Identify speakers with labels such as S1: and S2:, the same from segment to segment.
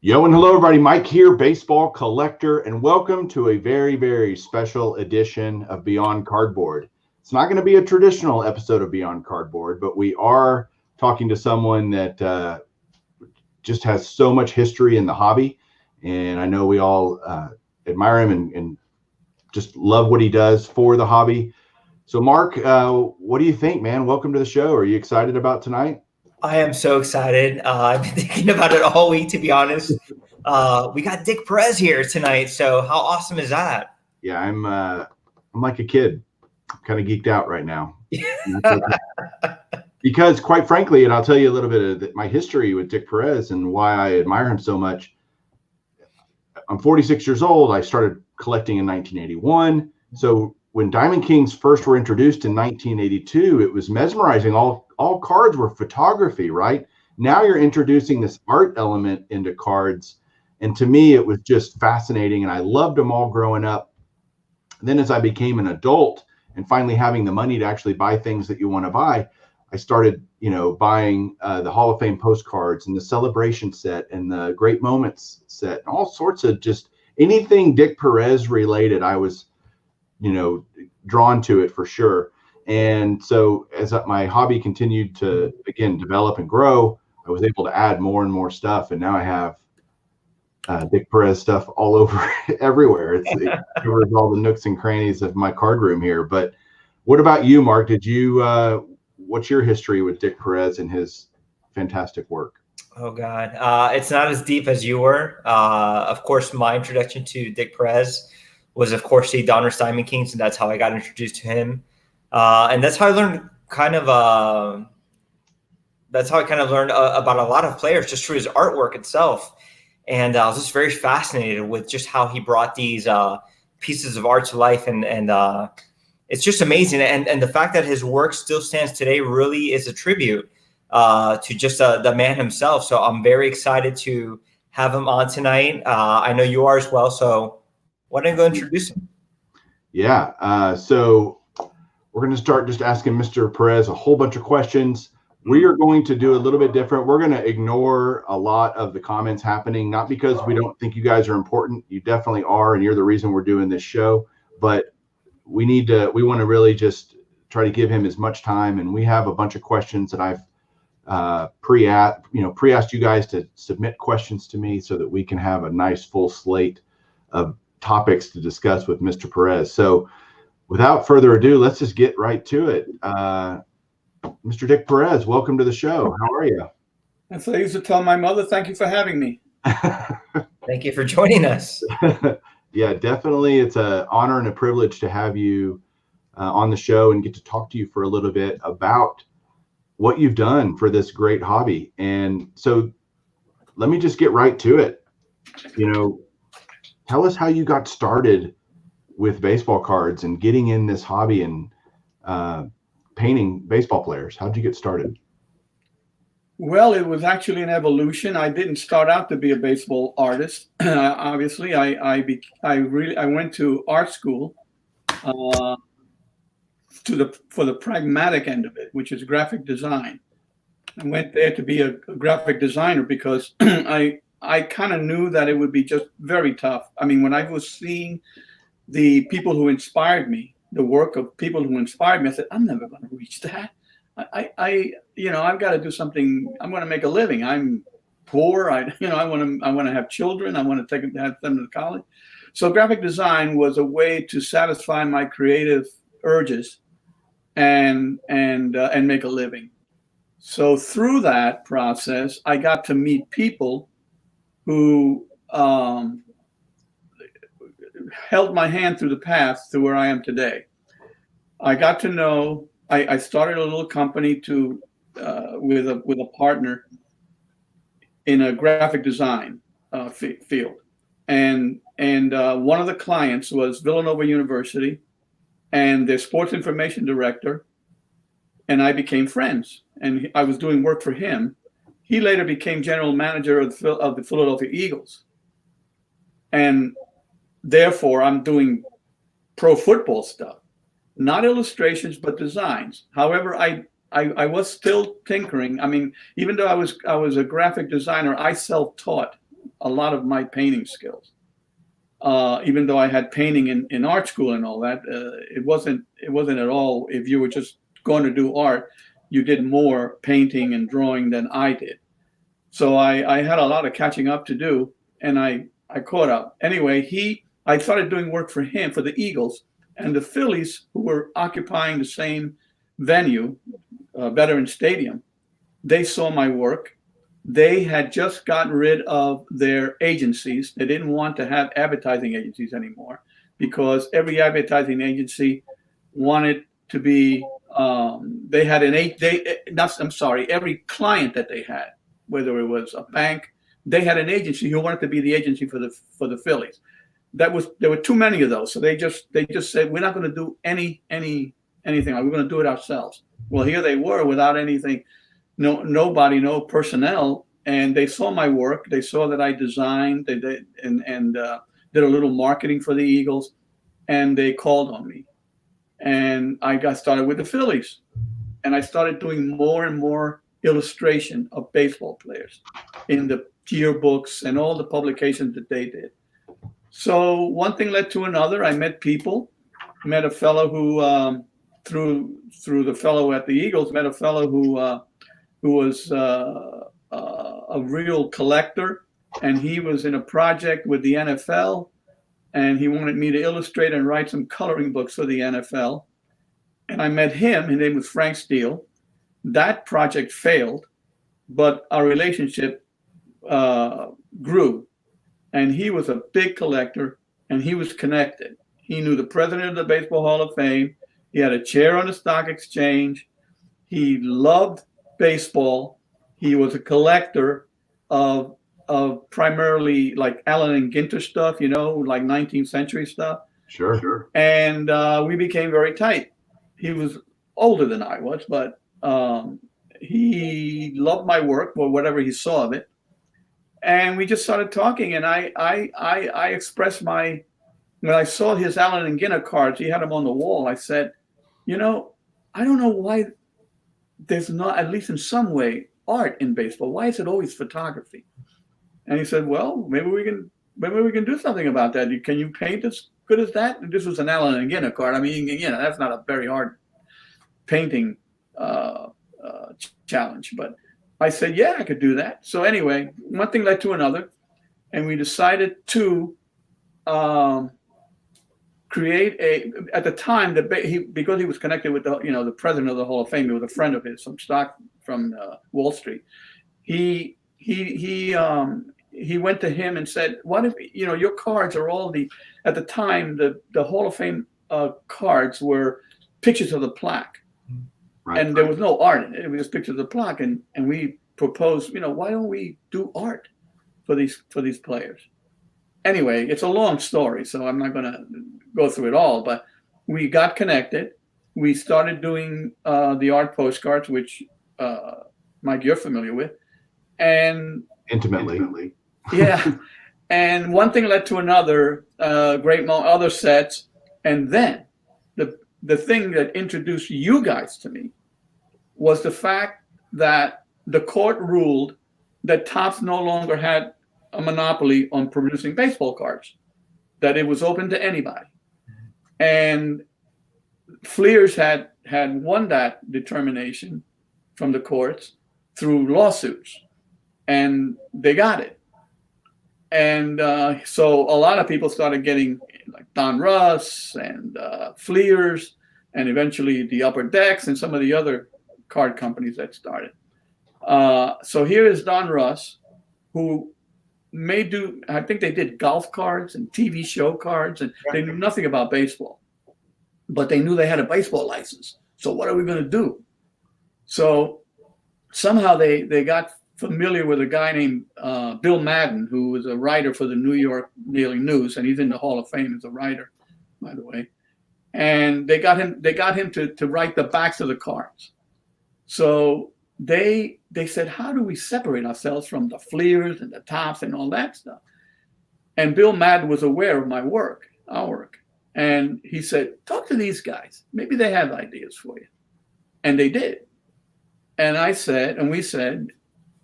S1: Yo and hello everybody, Mike here, baseball collector, and welcome to a very, very special edition of Beyond Cardboard. It's not going to be a traditional episode of Beyond Cardboard, but we are talking to someone that just has so much history in the hobby, and I know we all admire him and just love what he does for the hobby. So Mark, what do you think, man? Welcome to the show. Are you excited about tonight?
S2: I am so excited. I've been thinking about it all week, to be honest. We got Dick Perez here tonight, so how awesome is that?
S1: Yeah, I'm like a kid. I'm kind of geeked out right now. Because quite frankly, and I'll tell you a little bit of my history with Dick Perez and why I admire him so much. I'm 46 years old. I started collecting in 1981. So when Diamond Kings first were introduced in 1982, it was mesmerizing. All cards were photography, right? Now you're introducing this art element into cards. And to me, it was just fascinating. And I loved them all growing up. Then as I became an adult and finally having the money to actually buy things that you want to buy, I started, buying the Hall of Fame postcards and the celebration set and the Great Moments set, and all sorts of just anything Dick Perez related. I was, drawn to it for sure. And so as my hobby continued to, again, develop and grow, I was able to add more and more stuff. And now I have Dick Perez stuff all over everywhere. It covers all the nooks and crannies of my card room here. But what about you, Mark? What's your history with Dick Perez and his fantastic work?
S2: Oh, God. It's not as deep as you were. Of course, my introduction to Dick Perez was, of course, the Donruss Diamond Kings, and that's how I got introduced to him. And that's how I learned about a lot of players just through his artwork itself. And I was just very fascinated with just how he brought these pieces of art to life. And it's just amazing. And the fact that his work still stands today really is a tribute to just the man himself. So I'm very excited to have him on tonight. I know you are as well. So why don't you go introduce him?
S1: Yeah. So we're going to start just asking Mr. Perez a whole bunch of questions. We are going to do a little bit different. We're going to ignore a lot of the comments happening, not because we don't think you guys are important. You definitely are, and you're the reason we're doing this show. But we want to really just try to give him as much time. And we have a bunch of questions that I've pre-asked you guys to submit questions to me so that we can have a nice full slate of topics to discuss with Mr. Perez. So without further ado, let's just get right to it. Mr. Dick Perez, welcome to the show. How are you?
S3: And so I used to tell my mother, thank you for having me.
S2: Thank you for joining us.
S1: Yeah, definitely. It's an honor and a privilege to have you on the show and get to talk to you for a little bit about what you've done for this great hobby. And so let me just get right to it. Tell us how you got started with baseball cards and getting in this hobby and painting baseball players. How'd you get started?
S3: Well, it was actually an evolution. I didn't start out to be a baseball artist. Obviously, I went to art school for the pragmatic end of it, which is graphic design. I went there to be a graphic designer because I kind of knew that it would be just very tough. I mean, when I was seeing the people who inspired me, the work of people who inspired me, I said, I'm never going to reach that. I've got to do something. I'm going to make a living. I'm poor. I want to have children. I want to have them to college. So graphic design was a way to satisfy my creative urges and make a living. So through that process, I got to meet people who held my hand through the path to where I am today. I got to know. I started a little company with a partner in a graphic design field, and one of the clients was Villanova University, and their sports information director, and I became friends. And I was doing work for him. He later became general manager of the Philadelphia Eagles, and therefore I'm doing pro football stuff. Not illustrations, but designs. However, I was still tinkering. I mean, even though I was a graphic designer, I self-taught a lot of my painting skills. Even though I had painting in art school and all that, it wasn't at all. If you were just going to do art, you did more painting and drawing than I did. So I had a lot of catching up to do, and I caught up. Anyway, I started doing work for him, for the Eagles, and the Phillies, who were occupying the same venue, Veterans Stadium. They saw my work. They had just gotten rid of their agencies. They didn't want to have advertising agencies anymore because every advertising agency wanted to be. They had every client that they had, whether it was a bank, they had an agency who wanted to be the agency for the Phillies. There were too many of those, so they just said, we're not going to do anything. We're going to do it ourselves. Well, here they were without anything. Nobody, no personnel, and they saw my work. They saw that I designed, they did, and did a little marketing for the Eagles, and they called on me, and I got started with the Phillies, and I started doing more and more illustration of baseball players in the yearbooks and all the publications that they did. So one thing led to another. I met people. Met a fellow who, through the fellow at the Eagles, met a fellow who was a real collector, and he was in a project with the NFL, and he wanted me to illustrate and write some coloring books for the NFL. And I met him. His name was Frank Steele. That project failed, but our relationship grew. And he was a big collector, and he was connected. He knew the president of the Baseball Hall of Fame. He had a chair on the stock exchange. He loved baseball. He was a collector of primarily like Allen and Ginter stuff, like 19th century stuff.
S1: Sure.
S3: And we became very tight. He was older than I was, but he loved my work, or whatever he saw of it. And we just started talking, and I expressed when I saw his Allen and Ginter cards, he had them on the wall. I said, I don't know why there's not, at least in some way, art in baseball. Why is it always photography? And he said, well, maybe we can do something about that. Can you paint as good as that? And this was an Allen and Ginter card. I mean, that's not a very hard painting challenge, but I said, yeah, I could do that. So anyway, one thing led to another, and we decided to create at the time, because he was connected with the president of the Hall of Fame. He was a friend of his from Wall Street. He went to him and said, what if, your cards are all at the time, the Hall of Fame cards were pictures of the plaque. Right, and there was no art in it. It was just pictures of the plaque. And we proposed, why don't we do art for these players? Anyway, it's a long story, so I'm not going to go through it all. But we got connected. We started doing the art postcards, which, Mike, you're familiar with. And
S1: intimately.
S3: Yeah. And one thing led to another, other sets. And then the thing that introduced you guys to me was the fact that the court ruled that Topps no longer had a monopoly on producing baseball cards, that it was open to anybody. And Fleers had won that determination from the courts through lawsuits, and they got it. And so a lot of people started getting like Don Russ and Fleers, and eventually the Upper Decks and some of the other card companies that started. So here is Don Russ, who I think they did golf cards and TV show cards, and they knew nothing about baseball, but they knew they had a baseball license. So what are we going to do? So somehow they got familiar with a guy named Bill Madden, who was a writer for the New York Daily News, and he's in the Hall of Fame as a writer, by the way. And they got him to write the backs of the cards. So they said, how do we separate ourselves from the Fleers and the Topps and all that stuff? And Bill Madden was aware of our work. And he said, talk to these guys. Maybe they have ideas for you. And they did. And we said,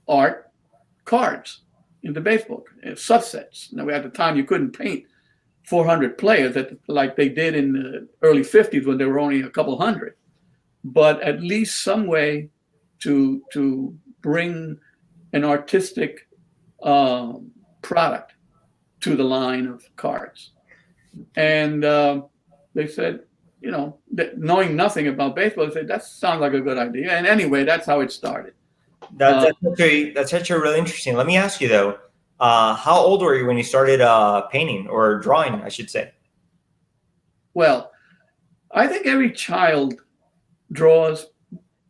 S3: art, cards. into baseball, subsets. Now, at the time, you couldn't paint 400 players like they did in the early 50s when there were only a couple hundred. But at least some way to bring an artistic product to the line of cards. And they said, knowing nothing about baseball, they said, that sounds like a good idea. And anyway, that's how it started.
S2: That's actually really interesting. Let me ask you, though, how old were you when you started painting or drawing, I should say?
S3: Well, I think every child draws,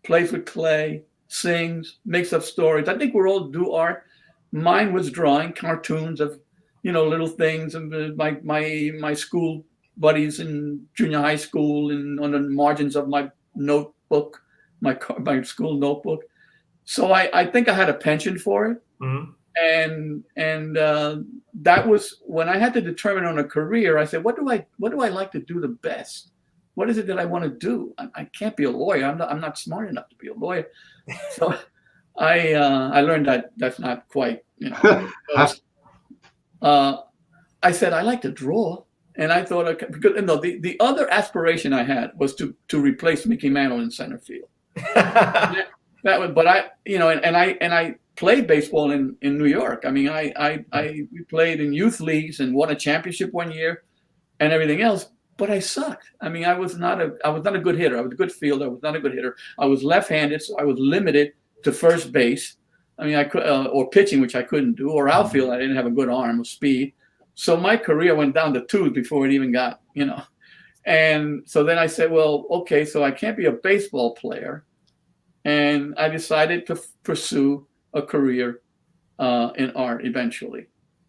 S3: plays with clay, sings, makes up stories. I think we're all do art. Mine was drawing cartoons of, little things, and my school buddies in junior high school, and on the margins of my notebook, my school notebook. So I think I had a penchant for it.
S2: Mm-hmm.
S3: And that was when I had to determine on a career. I said, what do I like to do the best? What is it that I want to do? I can't be a lawyer. I'm not smart enough to be a lawyer. So I learned that that's not quite, I said, I like to draw. And I thought, because the other aspiration I had was to replace Mickey Mantle in center field. That was, but I played baseball in New York. I mean, we played in youth leagues and won a championship one year and everything else. But I sucked. I mean, I was not a good hitter. I was a good fielder. I was not a good hitter. I was left-handed, so I was limited to first base. I mean, I could or pitching, which I couldn't do, or outfield. I didn't have a good arm or speed. So my career went down the tubes before it even got, And so then I said, well, okay, so I can't be a baseball player. And I decided to pursue a career in art eventually.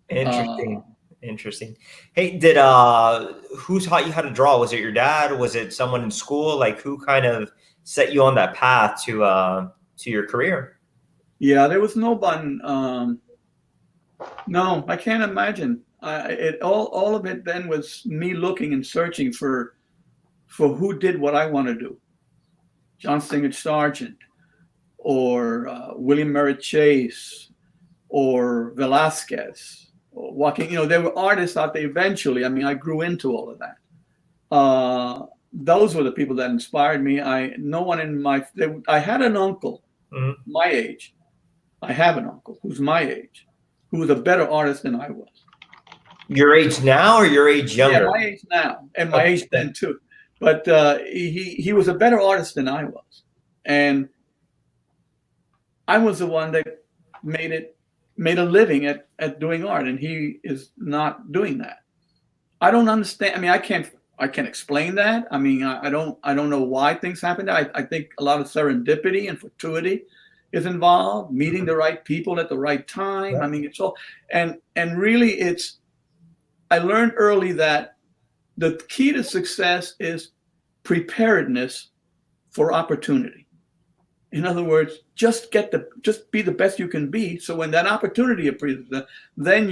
S2: Interesting. Hey, who taught you how to draw? Was it your dad? Was it someone in school? Like, who kind of set you on that path to your career?
S3: Yeah, there was no one. No, I can't imagine. All of it then was me looking and searching for who did what I want to do. John Singer Sargent, or William Merritt Chase, or Velázquez, or Joaquin. There were artists out there eventually. I mean, I grew into all of that. Those were the people that inspired me. I had an uncle, my age. I have an uncle who's my age, who was a better artist than I was.
S2: Your age now or your age younger?
S3: Yeah, my age now, and my age then too. But he was a better artist than I was, and I was the one that made a living at doing art, and he is not doing that. I don't understand. I mean, I can't explain that. I mean, I don't know why things happen. I think a lot of serendipity and fortuity is involved, meeting the right people at the right time. Yeah. I mean, it's all, and really I learned early that the key to success is preparedness for opportunity. In other words, just be the best you can be. So when that opportunity appears, then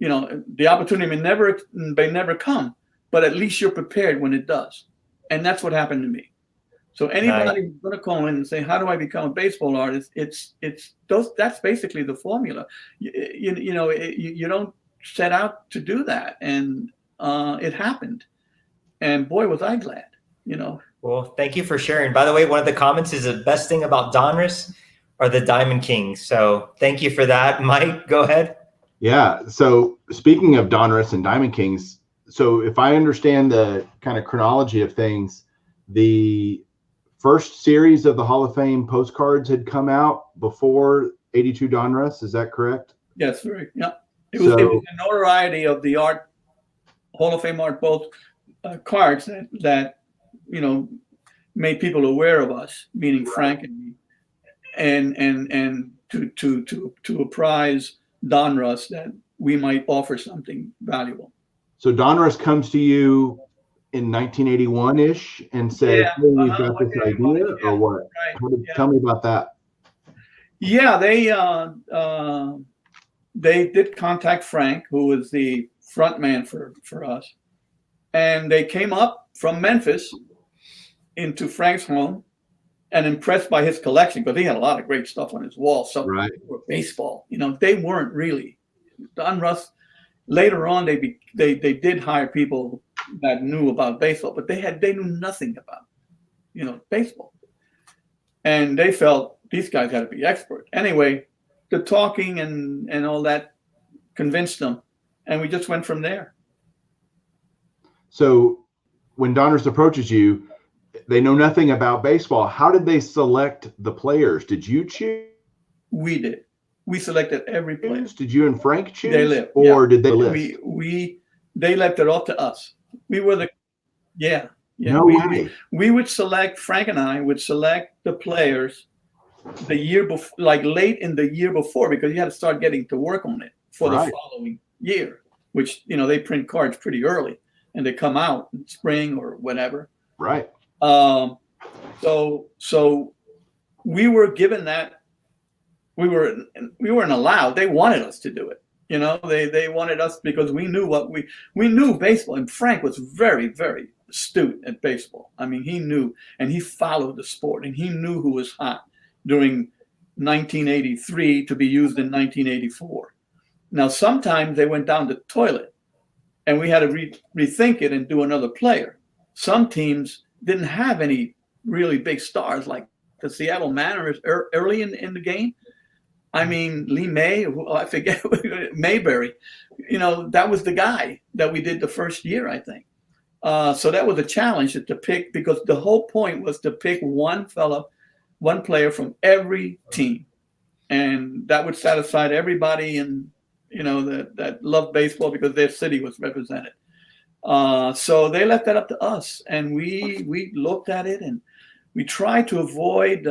S3: the opportunity may never come, but at least you're prepared when it does. And that's what happened to me. So anybody who's going to call in and say, how do I become a baseball artist? That's basically the formula. You don't set out to do that. And it happened. And boy, was I glad,
S2: Well, thank you for sharing. By the way, one of the comments is the best thing about Donruss are the Diamond Kings. So thank you for that. Mike, go ahead.
S1: Yeah. So speaking of Donruss and Diamond Kings, so if I understand the kind of chronology of things, the first series of the Hall of Fame postcards had come out before 82 Donruss. Is that correct?
S3: Yes, right. Yeah. It was the notoriety of the art, Hall of Fame art, both cards that made people aware of us, meaning Frank and me, and to apprise Donruss that we might offer something valuable.
S1: So Donruss comes to you in 1981-ish and says, "Hey, we've got this idea," or what? Right. Tell me about that.
S3: Yeah, they did contact Frank, who was the front man for us, and they came up from Memphis into Frank's home and impressed by his collection because he had a lot of great stuff on his wall. So
S1: Right.
S3: baseball, they weren't really. Don Russ. Later on, they did hire people that knew about baseball, but they knew nothing about baseball, and they felt these guys had to be expert. Anyway, the talking and all that convinced them, and we just went from there.
S1: So when Donruss approaches you, they know nothing about baseball. How did they select the players? Did you choose?
S3: We did. We selected every player.
S1: Did you and Frank choose?
S3: Or
S1: did they list?
S3: They left it all to us. We were the
S1: No way.
S3: We would select, Frank and I would select the players the year before, like late in the year before, because you had to start getting to work on it for the following year, which they print cards pretty early and they come out in spring or whatever.
S1: Right.
S3: So we were given that. We weren't allowed. They wanted us to do it. They wanted us because we knew we knew baseball, and Frank was very, very astute at baseball. I mean, he knew, and he followed the sport, and he knew who was hot during 1983 to be used in 1984. Now, sometimes they went down the toilet, and we had to rethink it and do another player. Some teams didn't have any really big stars, like the Seattle Mariners early in the game. I mean, Lee May, I forget, Mayberry, that was the guy that we did the first year, I think. So that was a challenge to pick, because the whole point was to pick one player from every team. And that would satisfy everybody that loved baseball because their city was represented. So they left that up to us, and we looked at it, and we tried to avoid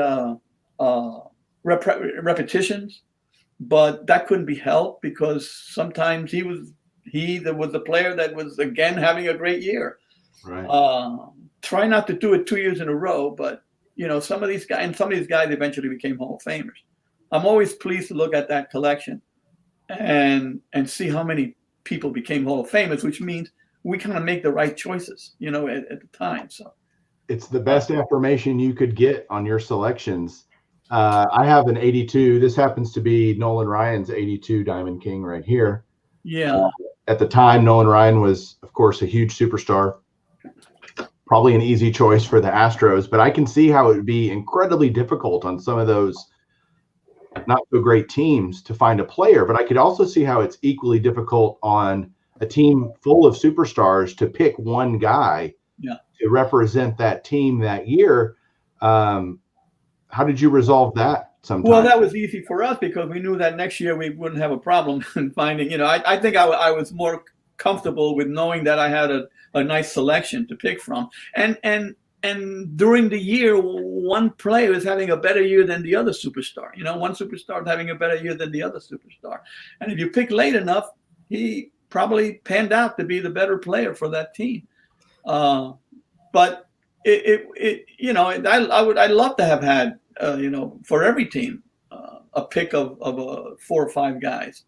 S3: repetitions, but that couldn't be helped because sometimes there was the player that was again having a great year.
S1: Right.
S3: Try not to do it 2 years in a row, but some of these guys eventually became Hall of Famers. I'm always pleased to look at that collection and see how many people became Hall of Famers, which means we kind of make the right choices, at the time. So
S1: it's the best affirmation you could get on your selections. I have an 82. This happens to be Nolan Ryan's 82 Diamond King right here.
S3: Yeah.
S1: At the time, Nolan Ryan was, of course, a huge superstar. Probably an easy choice for the Astros, but I can see how it would be incredibly difficult on some of those not so great teams to find a player. But I could also see how it's equally difficult on a team full of superstars to pick one guy to represent that team that year. How did you resolve that sometime?
S3: Well, that was easy for us because we knew that next year we wouldn't have a problem in finding, I think I was more comfortable with knowing that I had a nice selection to pick from. And during the year, one player is having a better year than the other superstar. One superstar is having a better year than the other superstar. And if you pick late enough, he probably panned out to be the better player for that team. But I'd love to have had, for every team, a pick of 4 or 5 guys,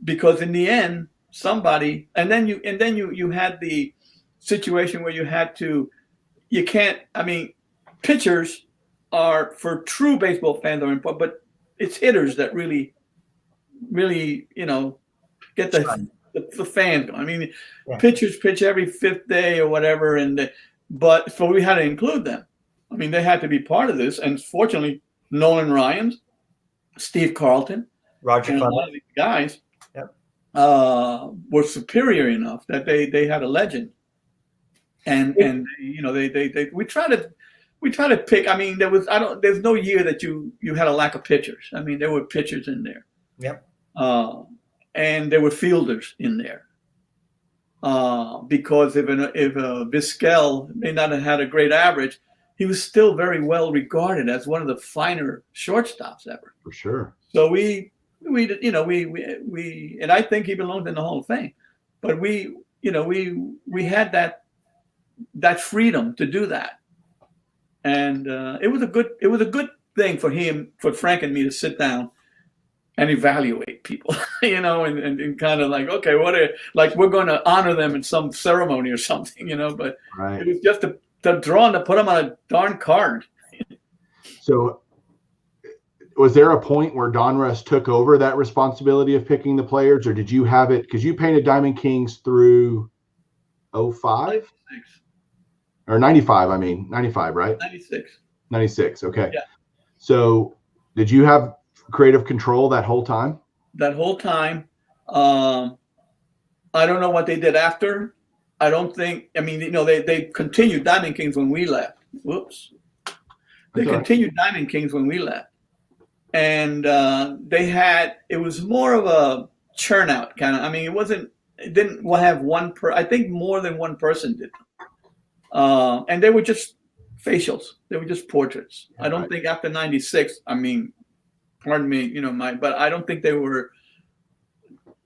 S3: because in the end, somebody, and then you had the situation where pitchers are, for true baseball fans, are important, but it's hitters that really, get the fans going. I mean, pitchers pitch every 5th day or whatever, so we had to include them. I mean, they had to be part of this, and fortunately, Nolan Ryan, Steve Carlton,
S2: Roger
S3: and a lot of these guys were superior enough that they had a legend. And we try to pick. I mean, there's no year that you had a lack of pitchers. I mean, there were pitchers in there.
S2: Yep.
S3: And there were fielders in there. Because if Vizquel may not have had a great average, he was still very well regarded as one of the finer shortstops ever.
S1: For sure.
S3: So we and I think he belonged in the Hall of Fame. But we had that freedom to do that, and it was a good thing for Frank and me to sit down and evaluate people, and kind of like, okay, we're going to honor them in some ceremony or something, but It was just to draw and to put them on a darn card.
S1: So was there a point where Donruss took over that responsibility of picking the players, or did you have it? Because you painted Diamond Kings through 05 or 95. I mean, 95, right?
S3: 96.
S1: 96. Okay.
S3: Yeah.
S1: So did you have creative control that whole time?
S3: That whole time. I don't know what they did after. I don't think, I mean, they continued Diamond Kings when we left. Whoops. They continued Diamond Kings when we left. And it was more of a churn out kind of, I mean, it didn't have I think more than one person did. And they were just facials. They were just portraits. I don't think after 96, I mean, pardon me, but I don't think they were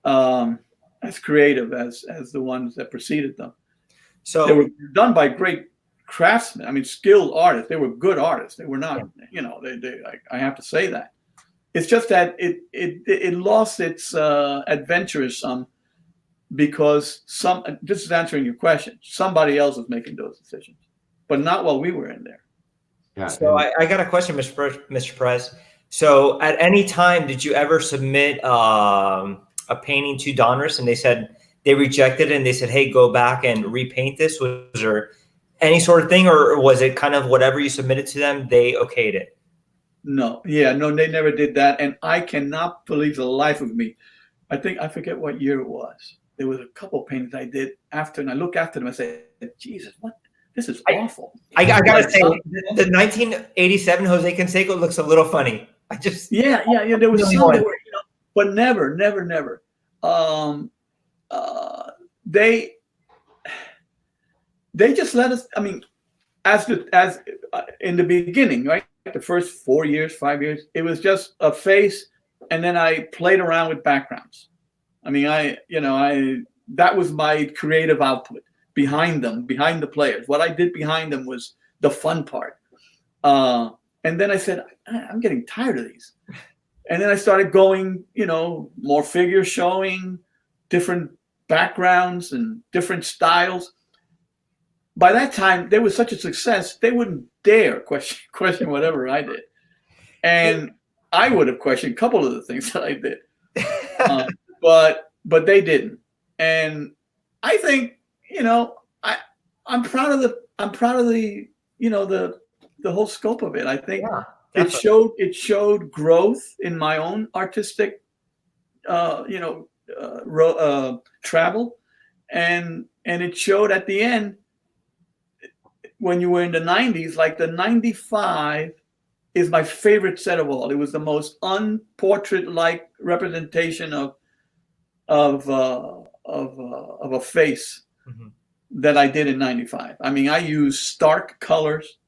S3: as creative as the ones that preceded them.
S2: So
S3: they were done by great craftsmen. I mean, skilled artists. They were good artists. They were not, I have to say that. It's just that it lost its adventurism because this is answering your question. Somebody else was making those decisions, but not while we were in there.
S2: Yeah. So I got a question, Mr. Perez. So at any time, did you ever submit a painting to Donruss and they rejected it and they said, hey, go back and repaint this? Was there any sort of thing, or was it kind of whatever you submitted to them, they okayed it?
S3: No, they never did that. And I cannot believe the life of me. I forget what year it was. There was a couple paintings I did after, and I look after them and say, Jesus, what? This is awful.
S2: I gotta say, the 1987 Jose Canseco looks a little funny.
S3: Yeah. There was some that were, but never. They just let us. I mean, as in the beginning, right? The first 4 years, 5 years, it was just a face, and then I played around with backgrounds. I mean, that was my creative output behind the players. What I did behind them was the fun part. And then I said, I'm getting tired of these. And then I started going, more figures showing, different backgrounds and different styles. By that time, there was such a success, they wouldn't dare question whatever I did. And I would have questioned a couple of the things that I did. But they didn't. And I think, I'm proud of the whole scope of it. I think it showed growth in my own artistic, travel. And it showed at the end, when you were in the 90s, like the 95 is my favorite set of all. It was the most unportrait-like representation of a face that I did in 95. I mean, I used stark colors,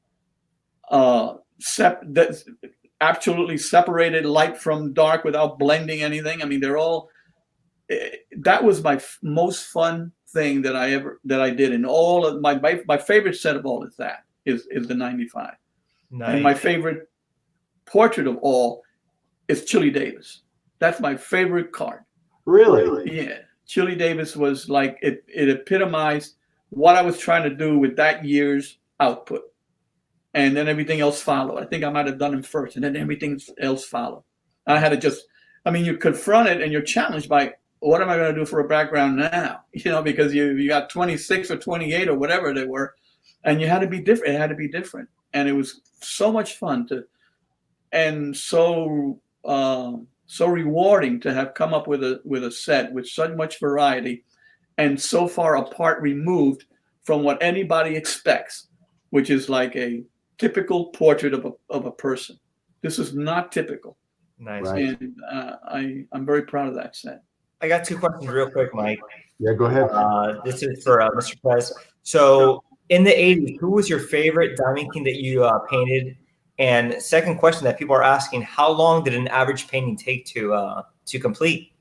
S3: absolutely separated light from dark without blending anything. I mean, that was my most fun thing that I did in all of my favorite set of all is the 95. Nice. And my favorite portrait of all is Chili Davis. That's my favorite card.
S1: Really?
S3: Yeah. Chili Davis was like, it epitomized what I was trying to do with that year's output. And then everything else followed. I think I might have done him first, and then everything else followed. I had to you confront it and you're challenged by, what am I going to do for a background now? Because you got 26 or 28 or whatever they were, and you had to be different. It had to be different. And it was so much fun and so rewarding to have come up with a set with so much variety and so far apart, removed from what anybody expects, which is like a typical portrait of a person. This is not typical.
S2: Nice.
S3: Right. And I'm very proud of that set.
S2: I got two questions real quick, Mike.
S1: Yeah, go ahead.
S2: This is for Mr. Perez. So in the 80s, who was your favorite Diamond King that you painted? And second question that people are asking, how long did an average painting take to complete?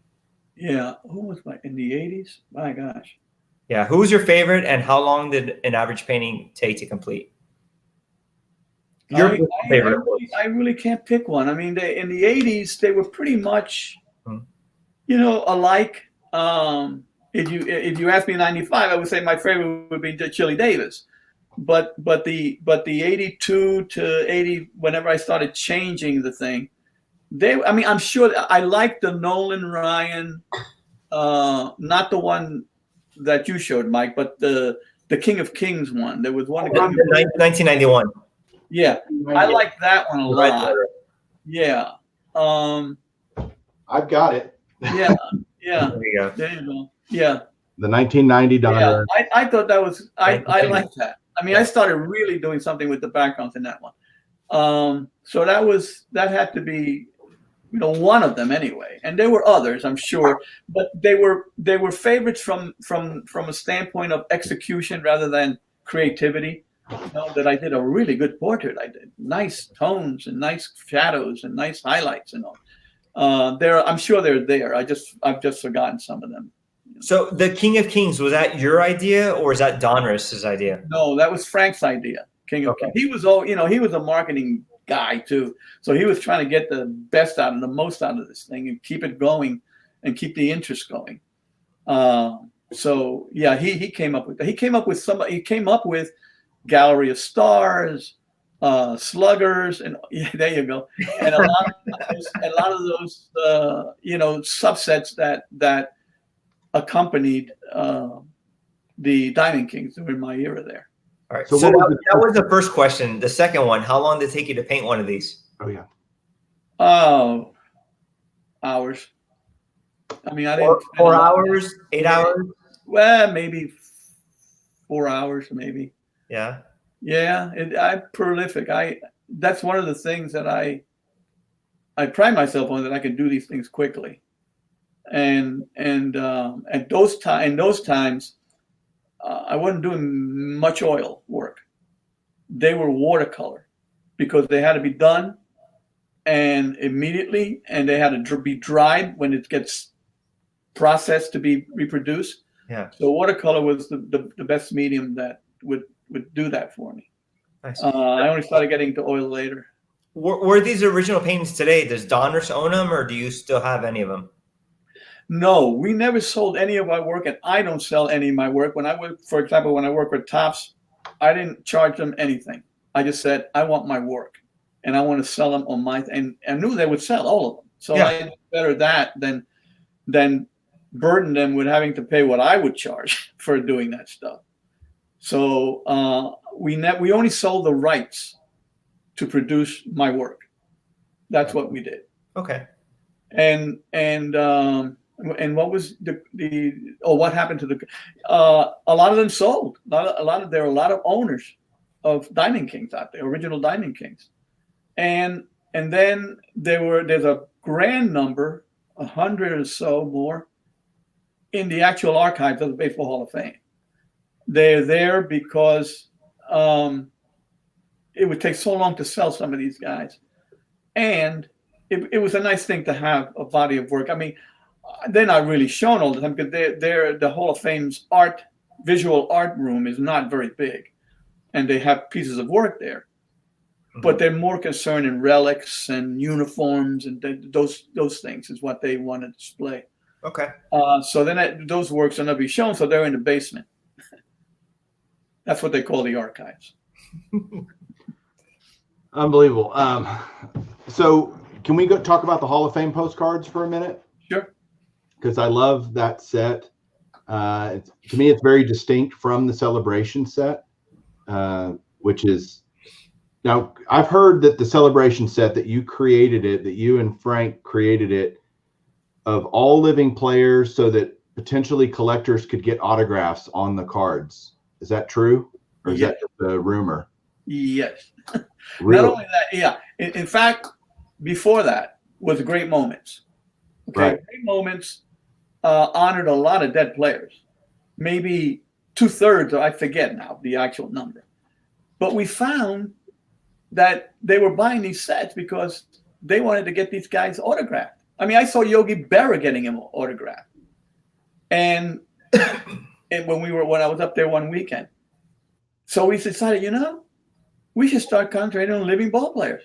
S3: Yeah, who was in the 80s? My gosh.
S2: Yeah, who was your favorite and how long did an average painting take to complete?
S3: Your favorite? I really can't pick one. I mean, in the 80s, they were pretty much, alike. If you ask me in 95, I would say my favorite would be Chili Davis. the 82 to 80, whenever I started changing the thing, I'm sure I like the Nolan Ryan, not the one that you showed, Mike, but the King of Kings one. There was one.
S2: 1991.
S3: Yeah, I like that one a lot. Yeah.
S1: I've got it.
S3: Yeah. Yeah.
S2: There you go.
S3: There you go. Yeah.
S1: The 1990 Donner.
S3: Yeah. I thought that was I like that. I mean, I started really doing something with the backgrounds in that one. So that had to be, one of them anyway. And there were others, I'm sure, but they were favorites from a standpoint of execution rather than creativity. That I did a really good portrait. I did nice tones and nice shadows and nice highlights and all. I'm sure they're there. I've just forgotten some of them.
S2: So the King of Kings, was that your idea or is that Donruss's idea?
S3: No, that was Frank's idea. King of Kings. He was he was a marketing guy too. So he was trying to get the best out and the most out of this thing and keep it going and keep the interest going. So yeah, he came up with that. He came up with Gallery of Stars, Sluggers, and yeah, there you go. And a lot of those subsets that accompanied the Diamond Kings during my era there.
S2: All right. So that was the first question. The second one, how long did it take you to paint one of these?
S1: Oh yeah.
S3: Oh, hours. I mean, I didn't.
S2: 4 hours, 8 hours.
S3: Well, maybe 4 hours, maybe.
S2: Yeah.
S3: Yeah, I'm prolific. That's one of the things that I pride myself on, that I can do these things quickly. And at those times, I wasn't doing much oil work. They were watercolor because they had to be done and immediately, and they had to be dried when it gets processed to be reproduced.
S2: Yeah.
S3: So watercolor was the best medium that would do that for me.
S2: Nice.
S3: I only started getting into oil later.
S2: Were these original paintings today? Does Donruss own them, or do you still have any of them?
S3: No, we never sold any of our work, and I don't sell any of my work. For example, when I work with Topps, I didn't charge them anything. I just said, I want my work, and I want to sell them on and I knew they would sell all of them. So yeah. I did better that than burden them with having to pay what I would charge for doing that stuff. So we only sold the rights to produce my work. That's what we did.
S2: Okay.
S3: And what was what happened to a lot of them sold. There are a lot of owners of Diamond Kings out there, original Diamond Kings, and then there's a grand number, 100 or so more, in the actual archives of the Baseball Hall of Fame. They're there because it would take so long to sell some of these guys, and it was a nice thing to have a body of work. I mean, they're not really shown all the time because the Hall of Fame's visual art room is not very big, and they have pieces of work there, but they're more concerned in relics and uniforms and those things is what they want to display.
S2: Okay.
S3: So then those works are not be shown, so they're in the basement. That's what they call the archives.
S1: Unbelievable. So can we go talk about the Hall of Fame postcards for a minute?
S3: Sure.
S1: Because I love that set. To me, it's very distinct from the Celebration set, which is now I've heard that the Celebration set that you and Frank created it of all living players so that potentially collectors could get autographs on the cards. Is that true? Or is that just a rumor?
S3: Yes.
S1: Really?
S3: Not only that, yeah. In fact, before that was Great Moments. Okay. Right. Great Moments honored a lot of dead players. Maybe 2/3, I forget now the actual number. But we found that they were buying these sets because they wanted to get these guys autographed. I mean, I saw Yogi Berra getting him autographed. And when I was up there one weekend. So we decided, we should start concentrating on living ball players.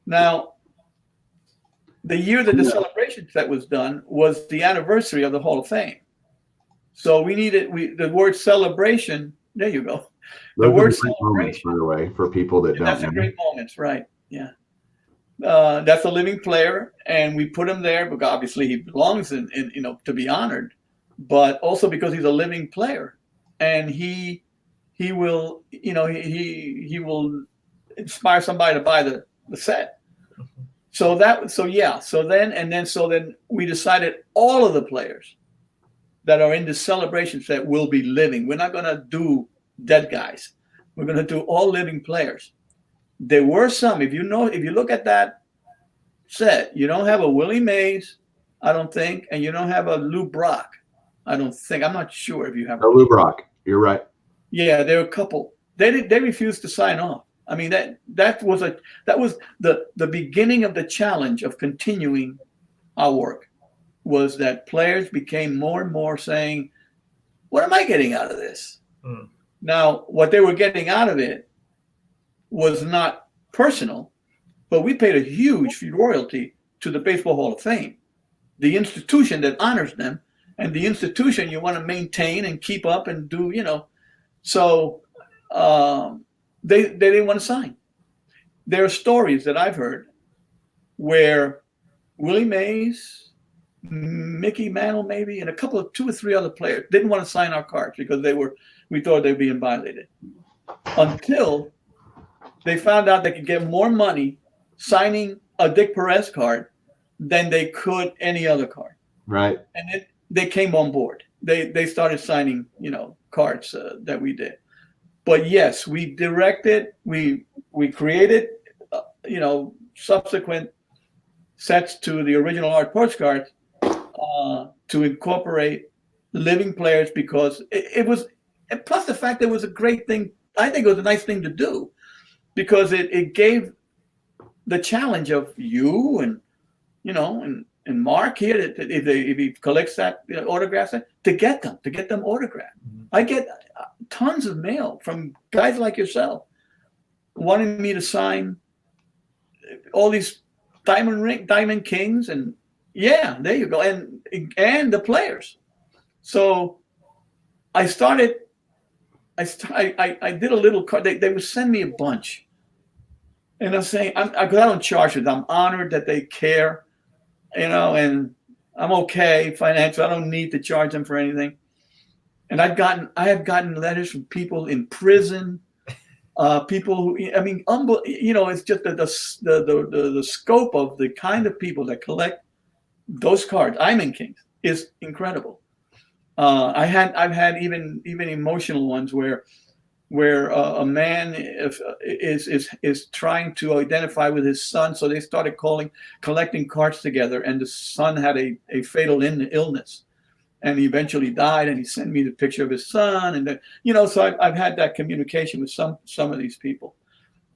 S3: Now, the year that the Celebration set was done was the anniversary of the Hall of Fame. So the word celebration, there you go. The
S1: Those are
S3: word
S1: the great moments,
S3: celebration.
S1: by the way, for people that don't
S3: That's
S1: know.
S3: a great moment, right? Yeah. That's a living player, and we put him there because obviously he belongs in to be honored, but also because he's a living player, and he will he will inspire somebody to buy the set. So then we decided all of the players that are in the celebration set will be living. We're not going to do dead guys. We're going to do all living players. There were some, if you look at that set, you don't have a Willie Mays, I don't think, and you don't have a Lou Brock, I don't think. I'm not sure if you have.
S1: Lou Brock, you're right.
S3: Yeah, there are a couple. They refused to sign off. I mean, that was the beginning of the challenge of continuing our work, was that players became more and more saying, what am I getting out of this? Now, what they were getting out of it was not personal, but we paid a huge royalty to the Baseball Hall of Fame, the institution that honors them, and the institution you want to maintain and keep up and do, So they didn't want to sign. There are stories that I've heard where Willie Mays, Mickey Mantle maybe, and two or three other players didn't want to sign our cards because we thought they were being violated. Until they found out they could get more money signing a Dick Perez card than they could any other card.
S1: Right.
S3: And then they came on board. They started signing, cards that we did. But yes, we directed, we created, subsequent sets to the original art postcards to incorporate living players because it was, and plus the fact that it was a great thing. I think it was a nice thing to do because it gave the challenge of you and Mark here, if he collects that autographs, to get them autographed. I get tons of mail from guys like yourself wanting me to sign all these Diamond Kings, and yeah, there you go, and the players. So I did a little card. They would send me a bunch, and I'm saying, because I don't charge it. I'm honored that they care, and I'm okay financially. I don't need to charge them for anything. And I have gotten letters from people in prison, people who, it's just the scope of the kind of people that collect those cards, Diamond Kings, is incredible. I've had even emotional ones where a man is trying to identify with his son, so they started collecting cards together, and the son had a fatal illness, and he eventually died, and he sent me the picture of his son, and then, so I've had that communication with some of these people,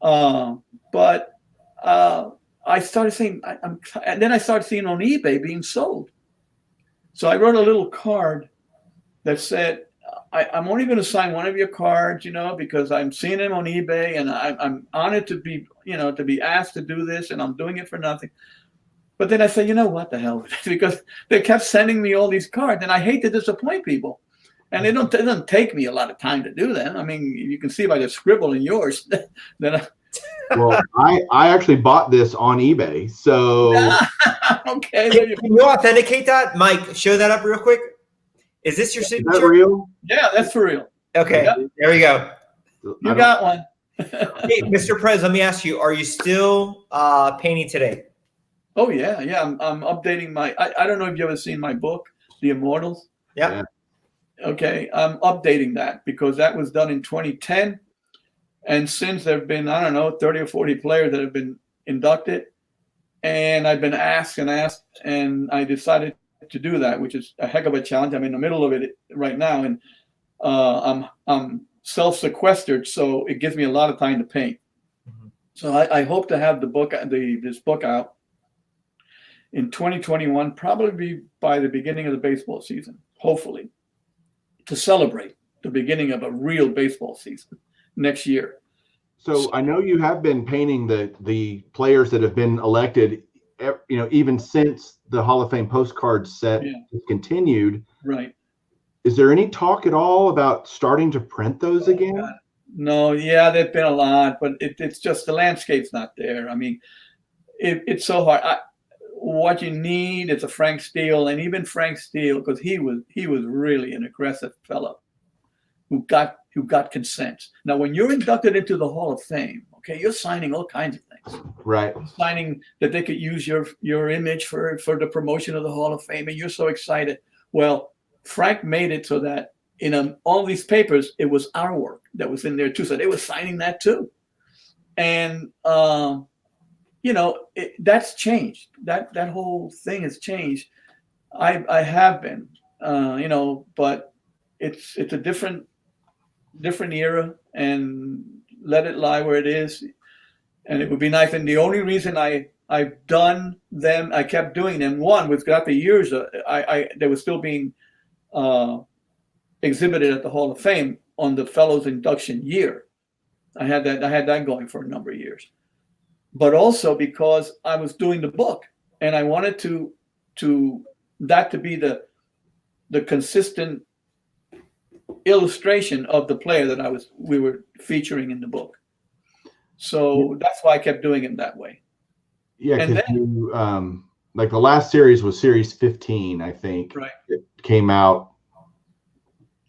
S3: but I started saying, and then I started seeing on eBay being sold. So I wrote a little card that said, I'm only going to sign one of your cards, because I'm seeing them on eBay, and I'm honored to be asked to do this, and I'm doing it for nothing. But then I said, what the hell? Because they kept sending me all these cards, and I hate to disappoint people. And it doesn't take me a lot of time to do them. I mean, you can see by the scribble in yours that
S1: well, I actually bought this on eBay, so
S3: okay.
S2: Can you authenticate that, Mike? Show that up real quick. Is this your signature?
S1: Is that real?
S3: Yeah, that's for real.
S2: Okay, yep. There we go.
S3: You got one.
S2: Hey, Mr. Perez, let me ask you: are you still painting today?
S3: Oh yeah. I'm updating my. I don't know if you ever seen my book, The Immortals.
S2: Yeah.
S3: Okay, I'm updating that because that was done in 2010, and since there have been 30 or 40 players that have been inducted, and I've been asked, and I decided to do that, which is a heck of a challenge. I'm in the middle of it right now, and I'm self-sequestered, so it gives me a lot of time to paint. Mm-hmm. So I hope to have this book out in 2021, probably by the beginning of the baseball season, hopefully, to celebrate the beginning of a real baseball season next year.
S1: So I know you have been painting the players that have been elected, even since the Hall of Fame postcard set has continued.
S3: Right.
S1: Is there any talk at all about starting to print those again?
S3: God. No, yeah, there've been a lot, but it's just the landscape's not there. I mean, it's so hard. What you need is a Frank Steele, and even Frank Steele, because he was really an aggressive fellow who got consent. Now, when you're inducted into the Hall of Fame, okay, you're signing all kinds of things.
S1: Right.
S3: Signing that they could use your image for the promotion of the Hall of Fame, and you're so excited. Well, Frank made it so that in all these papers, it was our work that was in there too. So they were signing that too, and that's changed. That whole thing has changed. I have been, but it's a different era, and let it lie where it is. And it would be nice. And the only reason I've done them, I kept doing them. One was throughout the years, they were still being exhibited at the Hall of Fame on the Fellows induction year. I had that going for a number of years. But also because I was doing the book, and I wanted to be the consistent illustration of the player that we were featuring in the book. So that's why I kept doing it that way.
S1: Yeah, because you like the last series was series 15, I think.
S3: Right.
S1: It came out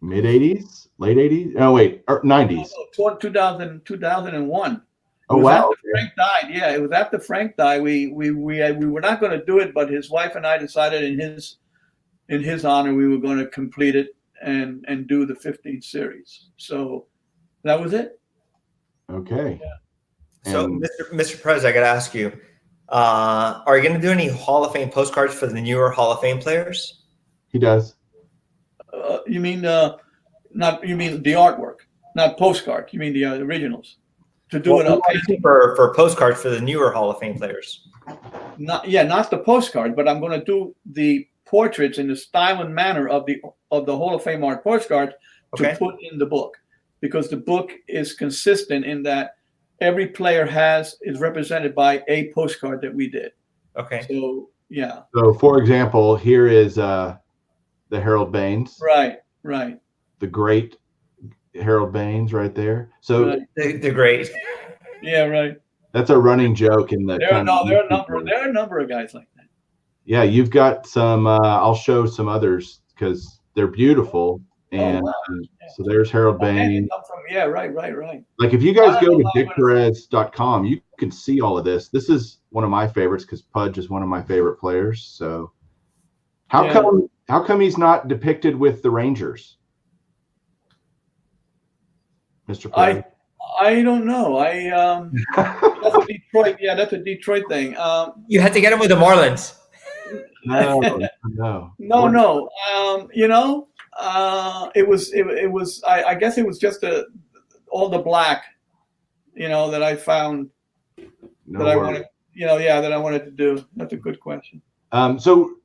S1: mid 80s, late 80s. Oh wait, 90s.
S3: 2001.
S1: Oh wow.
S3: After Frank died. Yeah, it was after Frank died. We were not going to do it, but his wife and I decided in his honor we were going to complete it and do the 15th series. So that was it.
S1: Okay.
S3: Yeah.
S2: So, Mr. Perez, I got to ask you, are you going to do any Hall of Fame postcards for the newer Hall of Fame players?
S1: He does.
S3: You mean the artwork, not postcard? You mean the originals? To do it up
S2: for postcards for the newer Hall of Fame players.
S3: Not the postcard, but I'm going to do the portraits in the style and manner of the Hall of Fame art postcard to put in the book, because the book is consistent in that every player is represented by a postcard that we did.
S2: Okay.
S3: So yeah.
S1: So for example, here is the Harold Baines.
S3: Right.
S1: The great Harold Baines right there. So
S2: the great.
S3: Yeah, right.
S1: That's a running joke in the.
S3: There are a number of guys like that.
S1: Yeah, you've got some. I'll show some others because they're beautiful. And so there's Harold Baines.
S3: Yeah, right.
S1: Like if you guys go to dickperez.com, you can see all of this. This is one of my favorites because Pudge is one of my favorite players. So how come he's not depicted with the Rangers, Mr. Perez?
S3: I don't know. That's a Detroit. Yeah, that's a Detroit thing.
S2: You had to get him with the Marlins.
S1: No.
S3: It was. I guess it was just all the black, that I found that I wanted. That I wanted to do. That's a good question.
S1: So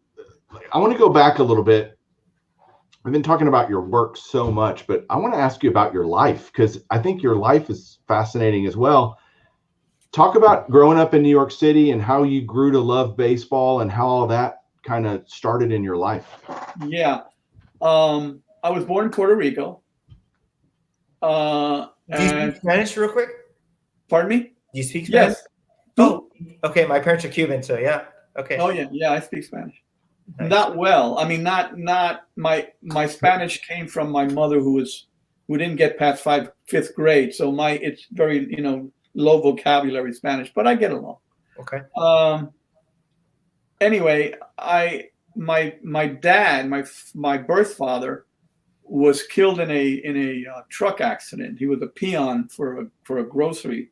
S1: I want to go back a little bit. I've been talking about your work so much, but I want to ask you about your life because I think your life is fascinating as well. Talk about growing up in New York City and how you grew to love baseball and how all that kind of started in your life.
S3: Yeah. I was born in Puerto Rico.
S2: Do you speak Spanish real quick?
S3: Pardon me?
S2: Do you speak Spanish?
S3: Yes.
S2: Oh, okay. My parents are Cuban, so yeah. Okay.
S3: Oh yeah, I speak Spanish.
S2: Nice.
S3: Not well. I mean, not my Spanish came from my mother who didn't get past fifth grade. So it's very, low vocabulary Spanish, but I get along.
S2: Okay.
S3: Anyway, my dad, my birth father, was killed in a truck accident. He was a peon for a grocery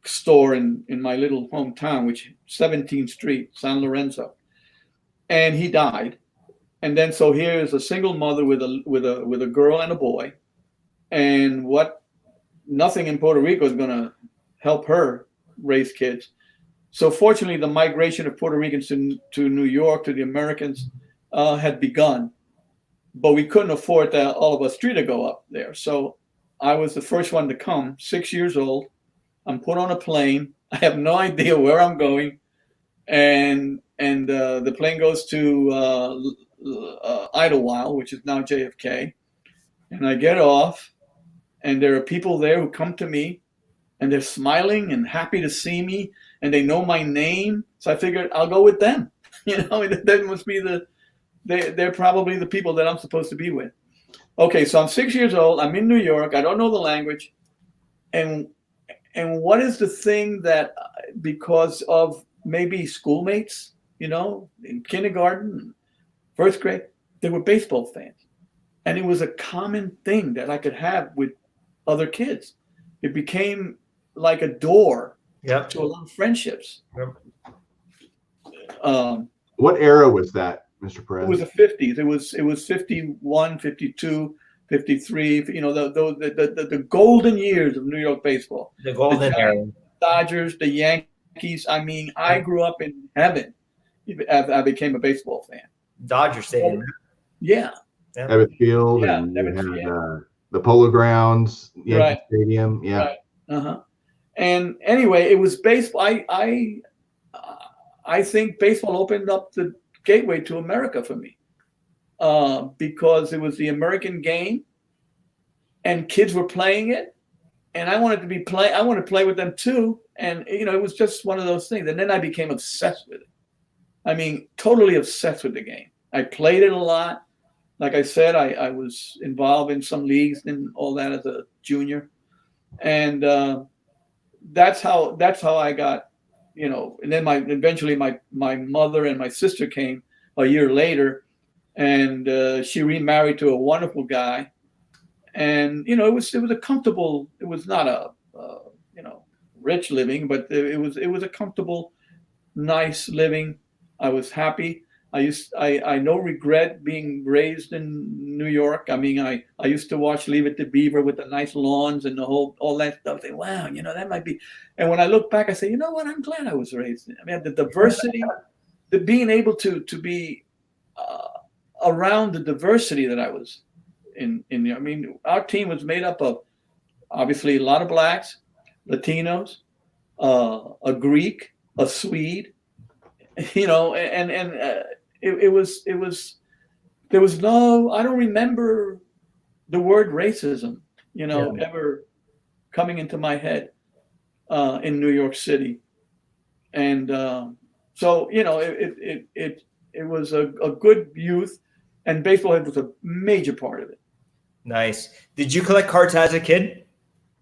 S3: store in my little hometown, which 17th Street, San Lorenzo, and he died. And then so here is a single mother with a girl and a boy, and nothing in Puerto Rico is going to help her raise kids. So fortunately, the migration of Puerto Ricans to New York, to the Americans, had begun. But we couldn't afford all of us three to go up there. So I was the first one to come, 6 years old. I'm put on a plane. I have no idea where I'm going. And the plane goes to Idlewild, which is now JFK. And I get off. and there are people there who come to me, and they're smiling and happy to see me, and they know my name. So I figured I'll go with them. That must be they're probably the people that I'm supposed to be with. Okay, so I'm 6 years old. I'm in New York. I don't know the language, and what is the thing that, because of maybe schoolmates, in kindergarten, first grade, they were baseball fans. And it was a common thing that I could have with other kids. It became like a door to a lot of friendships.
S2: Yep.
S1: What era was that, Mr. Perez?
S3: It was the 50s. It was 51, 52, 53. The golden years of New York baseball.
S2: The golden era.
S3: Dodgers, the Yankees. I mean, I grew up in heaven. I became a baseball fan.
S2: Dodger Stadium.
S3: Yeah.
S1: Ebbets Field,
S3: Yeah,
S1: and
S3: Ebbets
S1: you had
S3: Field.
S1: the Polo Grounds, Yankee
S3: Right.
S1: Stadium. Yeah.
S3: Right. And anyway, it was baseball. I think baseball opened up the gateway to America for me, because it was the American game, and kids were playing it, and I wanted to play with them too. And it was just one of those things. And then I became obsessed with it. I mean, totally obsessed with the game. I played it a lot. Like I said, I was involved in some leagues and all that as a junior, and that's how I got, And then eventually my mother and my sister came a year later, and she remarried to a wonderful guy, and it was a comfortable. It was not a rich living, but it was a comfortable, nice living. I was happy. I no regret being raised in New York. I mean, I used to watch Leave It to Beaver with the nice lawns and all that stuff. I say, wow, that might be. And when I look back, I say, you know what? I'm glad I was raised in. I mean, the diversity, the being able to be around the diversity that I was in. I mean, our team was made up of obviously a lot of blacks, Latinos, a Greek, a Swede, it was there was no, I don't remember the word racism, ever coming into my head in New York City. And so, it was a good youth, and baseball was a major part of it.
S2: Nice. Did you collect cards as a kid?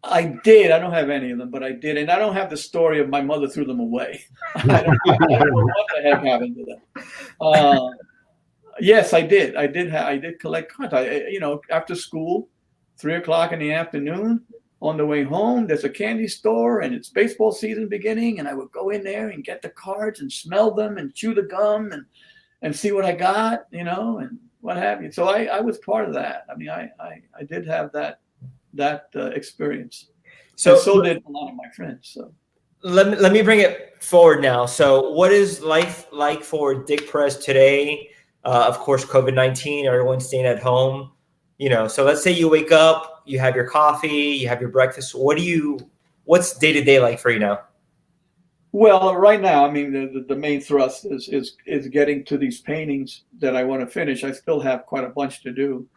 S3: I did. I don't have any of them, but I did. And I don't have the story of my mother threw them away. I don't know what the heck happened to them. Yes, I did. I did collect cards. After school, 3:00 in the afternoon, on the way home, there's a candy store and it's baseball season beginning. And I would go in there and get the cards and smell them and chew the gum and see what I got, and what have you. So I was part of that. I mean, I did have that experience. So did a lot of my friends. So
S2: let me bring it forward now. So what is life like for Dick Perez today? Of course, COVID-19, everyone's staying at home. So let's say you wake up, you have your coffee, you have your breakfast. What's day-to-day like for you now?
S3: Well, right now, I mean, the main thrust is getting to these paintings that I want to finish. I still have quite a bunch to do.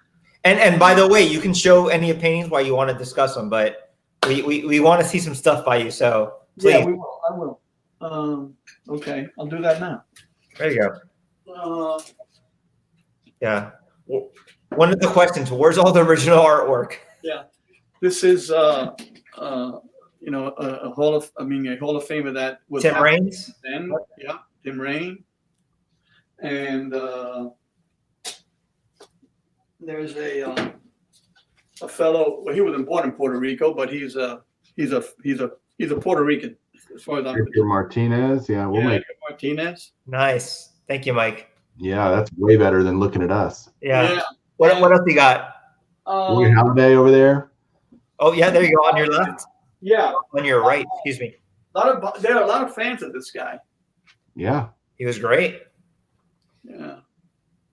S2: And by the way, you can show any paintings while you want to discuss them, but we want to see some stuff by you. So please.
S3: Yeah, we will. I will. Okay, I'll do that now.
S2: There you go. Yeah. One of the questions: where's all the original artwork?
S3: Yeah, this is a Hall of Fame of that was
S2: Tim Raines.
S3: Then, yeah, Tim Raines, and there's a fellow. Well, he was born in Puerto Rico, but he's a Puerto Rican as far as I'm concerned.
S1: Martinez, yeah,
S3: Martinez.
S2: Nice, thank you, Mike.
S1: Yeah, that's way better than looking at us.
S2: Yeah. What else you got?
S1: Willie Holiday over there.
S2: Oh yeah, there you go on your left.
S3: Yeah,
S2: on your right. Excuse me.
S3: There are a lot of fans of this guy.
S1: Yeah,
S2: he was great.
S3: Yeah.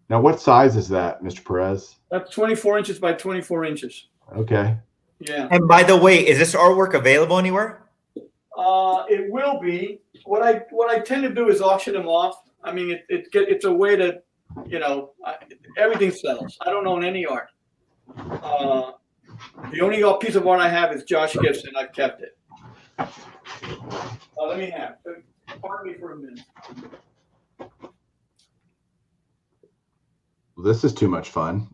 S1: Now, what size is that, Mr. Perez?
S3: That's 24 inches by 24 inches.
S1: Okay.
S3: Yeah.
S2: And by the way, is this artwork available anywhere?
S3: It will be. What I tend to do is auction them off. I mean, it's a way to, everything sells. I don't own any art. The only piece of art I have is Josh Gibson. I've kept it. Let me have. Pardon me for a minute.
S1: This is too much fun.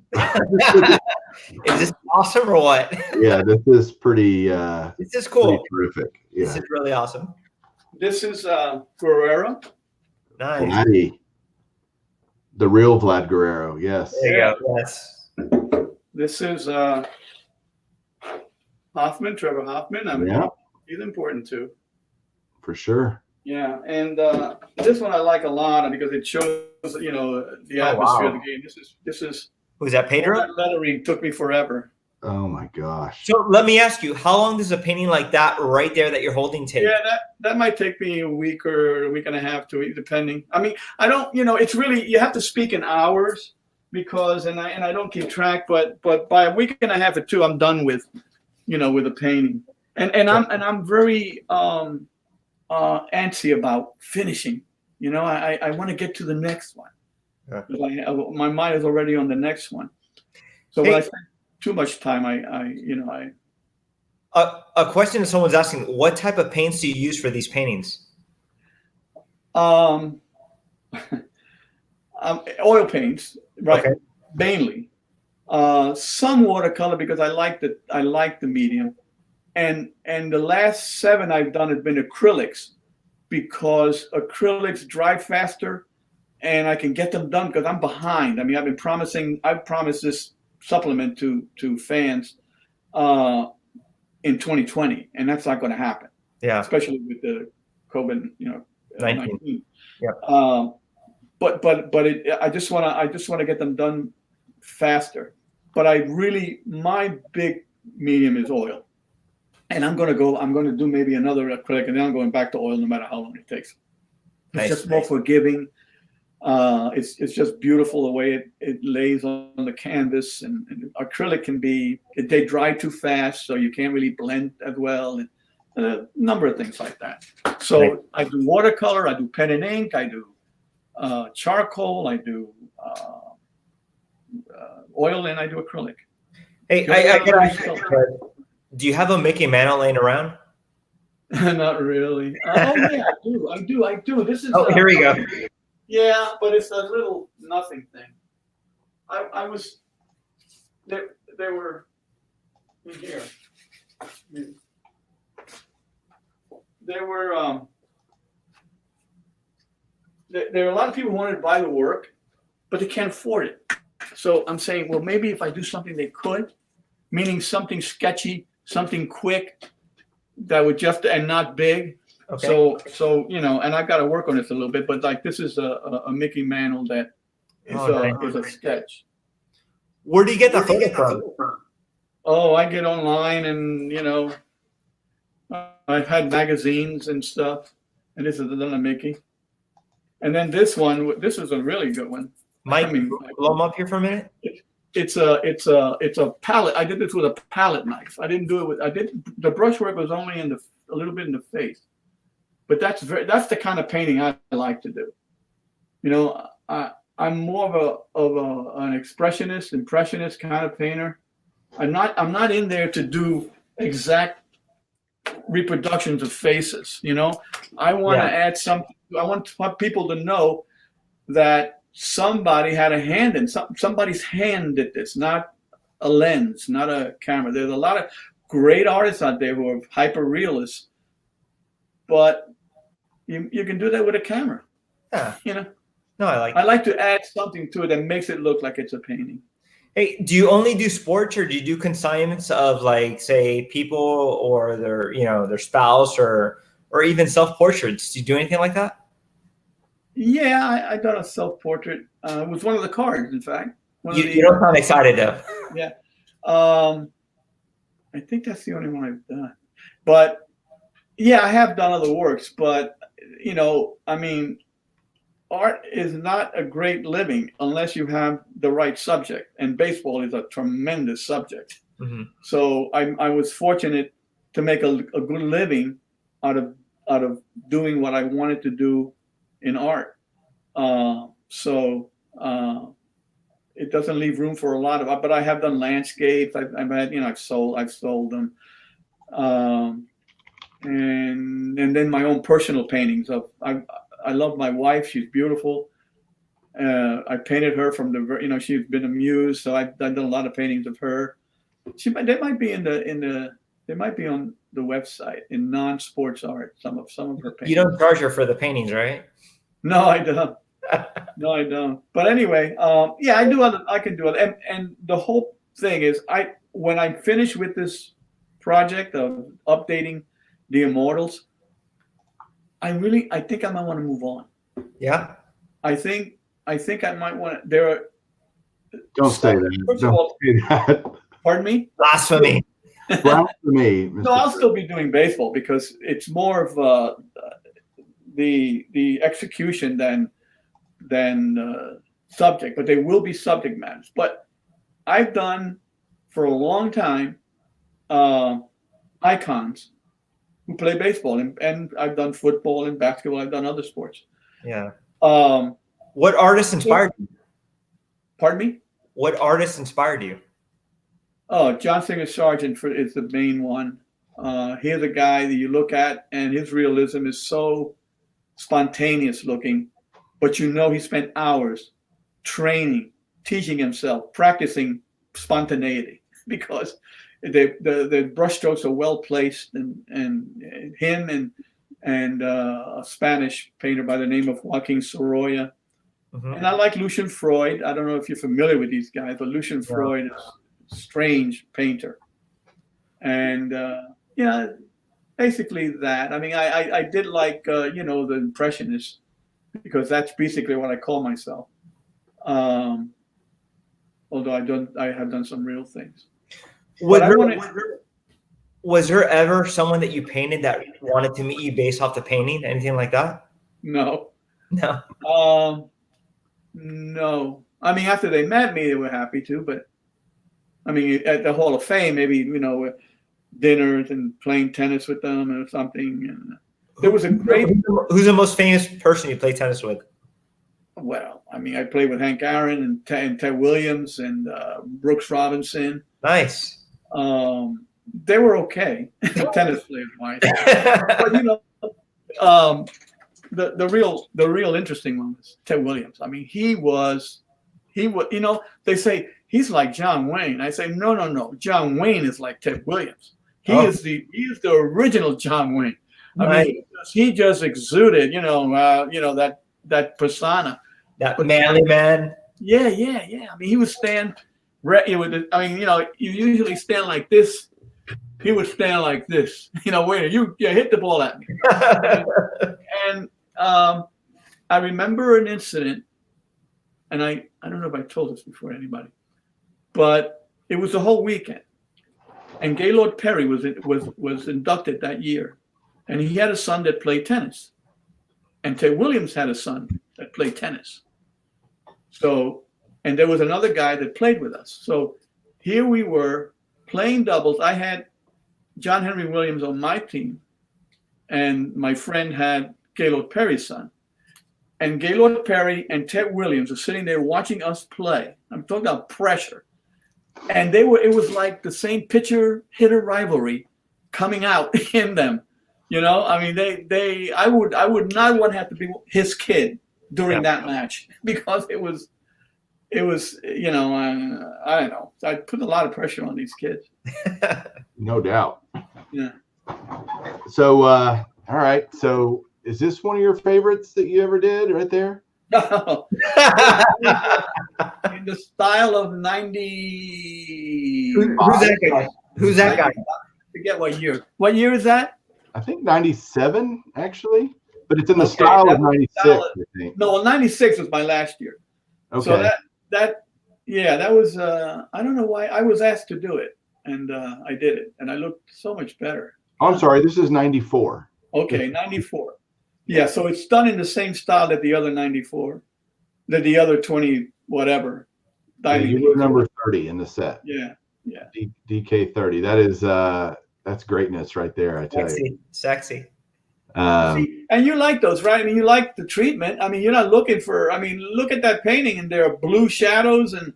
S2: Is this awesome or what?
S1: Yeah, this is pretty.
S2: This is cool.
S1: Pretty terrific. Yeah.
S2: This is really awesome.
S3: This is Guerrero.
S2: Nice.
S1: Vladdy. The real Vlad Guerrero. Yes.
S2: There you go. Yes.
S3: This is Hoffman, Trevor Hoffman. I mean,
S1: Yeah,
S3: he's important too.
S1: for sure.
S3: Yeah, and this one I like a lot because it shows, you know, the atmosphere of the game. This is.
S2: Who's that, Pedro?
S3: That lettering took me forever.
S1: Oh my gosh.
S2: So let me ask you, how long does a painting like that right there that you're holding take?
S3: Yeah, that might take me a week or a week and a half to depending. I mean, I don't, you know, it's really, you have to speak in hours because, and I don't keep track, but by a week and a half or two, I'm done with, you know, with a painting. And I'm very antsy about finishing. You know, I want to get to the next one. Yeah. My mind is already on the next one. So when I spend too much time,
S2: A question that someone's asking: what type of paints do you use for these paintings?
S3: Oil paints, right? Okay. Mainly, some watercolor because I like the medium, and the last 7 I've done have been acrylics because acrylics dry faster, and I can get them done because I'm behind. I mean, I've promised this supplement to fans in 2020, and that's not going to happen. Yeah, especially with the COVID, 19. Yeah. But I just want to get them done faster. But my big medium is oil, and I'm going to do maybe another acrylic, and then I'm going back to oil no matter how long it takes. It's just more forgiving. It's just beautiful the way it lays on the canvas, and acrylic they dry too fast, so you can't really blend as well, and a number of things like that. So I do watercolor, I do pen and ink, I do charcoal, I do oil, and I do acrylic.
S2: Hey, do you have a Mickey Mantle laying around?
S3: Not really. Oh yeah, I do. This is.
S2: Oh, here we go.
S3: Yeah, but it's a little nothing thing. I was they were in here. There were there are a lot of people who wanted to buy the work, but they can't afford it. So I'm saying, well, maybe if I do something they could, meaning something sketchy, something quick, that would and not big. Okay. So and I've got to work on this a little bit, but like this is a Mickey Mantle that is a sketch.
S2: Where do you get the photo from?
S3: Oh, I get online, and I've had magazines and stuff, and this is another Mickey. And then this is a really good one.
S2: Mike, blow them up here for a minute.
S3: It's a palette. I did this with a palette knife. I didn't do it with. The brushwork was only a little bit in the face. But that's the kind of painting I like to do. I'm more of an impressionist kind of painter. I'm not in there to do exact reproductions of faces. I want to add something. I want people to know that somebody had a hand in somebody's hand did this, not a lens, not a camera. There's a lot of great artists out there who are hyper realists, but you can do that with a camera. Yeah. No, I like to add something to it that makes it look like it's a painting.
S2: Hey, do you only do sports, or do you do consignments of, like, say, people or their spouse or even self-portraits? Do you do anything like that?
S3: Yeah, I done a self-portrait. It was one of the cards, in fact.
S2: You don't sound excited, though.
S3: Yeah. I think that's the only one I've done. But yeah, I have done other works, but art is not a great living unless you have the right subject, and baseball is a tremendous subject. Mm-hmm. So I was fortunate to make a good living out of doing what I wanted to do in art. it doesn't leave room for a lot of. But I have done landscapes. I've had, I've sold them, and then my own personal paintings of. I love my wife. She's beautiful. I painted her from the, she's been a muse, so I've done a lot of paintings of her. They might be they might be on the website in non-sports art. Some of her paintings.
S2: You don't charge her for the paintings, right?
S3: No, I don't. No, I don't. But anyway, yeah, I do. I can do it. And the whole thing is, when I finish with this project of updating the Immortals, I think I might want to move on.
S2: Yeah.
S3: I think I might want to.
S1: Don't say that.
S3: First of all,
S1: say that.
S3: pardon me?
S1: Blasphemy. Blasphemy.
S3: No, I'll still be doing baseball because it's more of the execution than subject, but they will be subject matters. But I've done for a long time icons who play baseball, and I've done football and basketball. I've done other sports.
S2: Yeah. What artist inspired you?
S3: Pardon me?
S2: What artist inspired you?
S3: Oh, John Singer Sargent is the main one. He's a guy that you look at, and his realism is so spontaneous looking, but he spent hours training, teaching himself, practicing spontaneity because the brushstrokes are well placed, and him and a Spanish painter by the name of Joaquin Sorolla. Mm-hmm. And I like Lucian Freud. I don't know if you're familiar with these guys, but Lucian Freud is a strange painter. And basically that. I mean, I did like the Impressionists because that's basically what I call myself. Although I have done some real things.
S2: Was there ever someone that you painted that wanted to meet you based off the painting? Anything like that?
S3: No.
S2: No.
S3: No. I mean, after they met me, they were happy to. But I mean, at the Hall of Fame, maybe dinners and playing tennis with them or something. And there was a great.
S2: Who's the most famous person you play tennis with?
S3: Well, I mean, I played with Hank Aaron and Ted Williams and Brooks Robinson.
S2: Nice.
S3: They were okay, tennis players wise. But the real interesting one was Ted Williams. I mean, he was. They say he's like John Wayne. I say no. John Wayne is like Ted Williams. He is the original John Wayne. I mean, he just exuded, that persona.
S2: That manly man.
S3: Yeah. I mean, he would stand. You usually stand like this. He would stand like this. Wait, you hit the ball at me. and I remember an incident, and I don't know if I told this before to anybody, but it was the whole weekend, and Gaylord Perry was inducted that year, and he had a son that played tennis, and Ted Williams had a son that played tennis. So, and there was another guy that played with us. So here we were playing doubles. I had John Henry Williams on my team, and my friend had Gaylord Perry's son. And Gaylord Perry and Ted Williams are sitting there watching us play. I'm talking about pressure. And it was like the same pitcher-hitter rivalry coming out in them. I mean, I would not want to have to be his kid during that match because it was, I don't know. I put a lot of pressure on these kids.
S1: No doubt.
S3: Yeah.
S1: So, all right. So is this one of your favorites that you ever did right there?
S3: No. In the style of 90.
S2: Who's that guy? Who's that guy?
S3: I forget what year. What year is that?
S1: I think 97, actually. But it's in the style of 96, I think.
S3: No, 96 was my last year.
S1: Okay.
S3: So that was, I don't know why. I was asked to do it, and I did it, and I looked so much better.
S1: Oh, I'm sorry. This is 94.
S3: Okay, 94. Yeah, so it's done in the same style that the other 94, that the other 20 whatever.
S1: Yeah, you were number 30 in the set.
S3: Yeah.
S1: DK 30. That is that's greatness right there. I tell you.
S2: Sexy.
S3: And you like those, right? I mean, you like the treatment. I mean, you're not looking for. I mean, look at that painting, and there are blue shadows and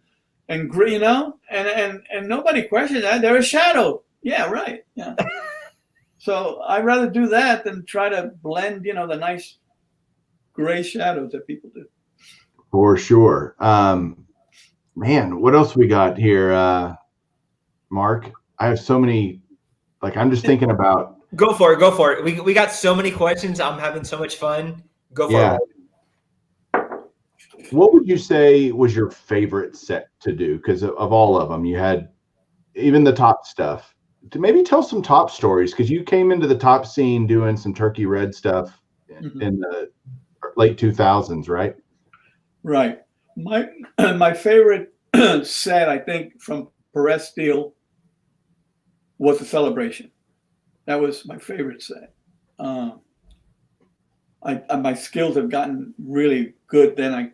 S3: and you know, and nobody questioned that. They're a shadow. Yeah, right. Yeah. So I'd rather do that than try to blend, you know, the nice gray shadows that people do.
S1: For sure. Man, what else we got here, Mark? I have so many. Like, I'm just thinking about.
S2: Go for it. Go for it. We got so many questions. I'm having so much fun. Go for it.
S1: What would you say was your favorite set to do? Because of all of them, you had even the top stuff. To maybe tell some top stories, because you came into the top scene doing some Turkey Red stuff in the late 2000s, right?
S3: Right. My favorite set, I think, from Perez Steel was the Celebration. That was my favorite set. My skills have gotten really good. Then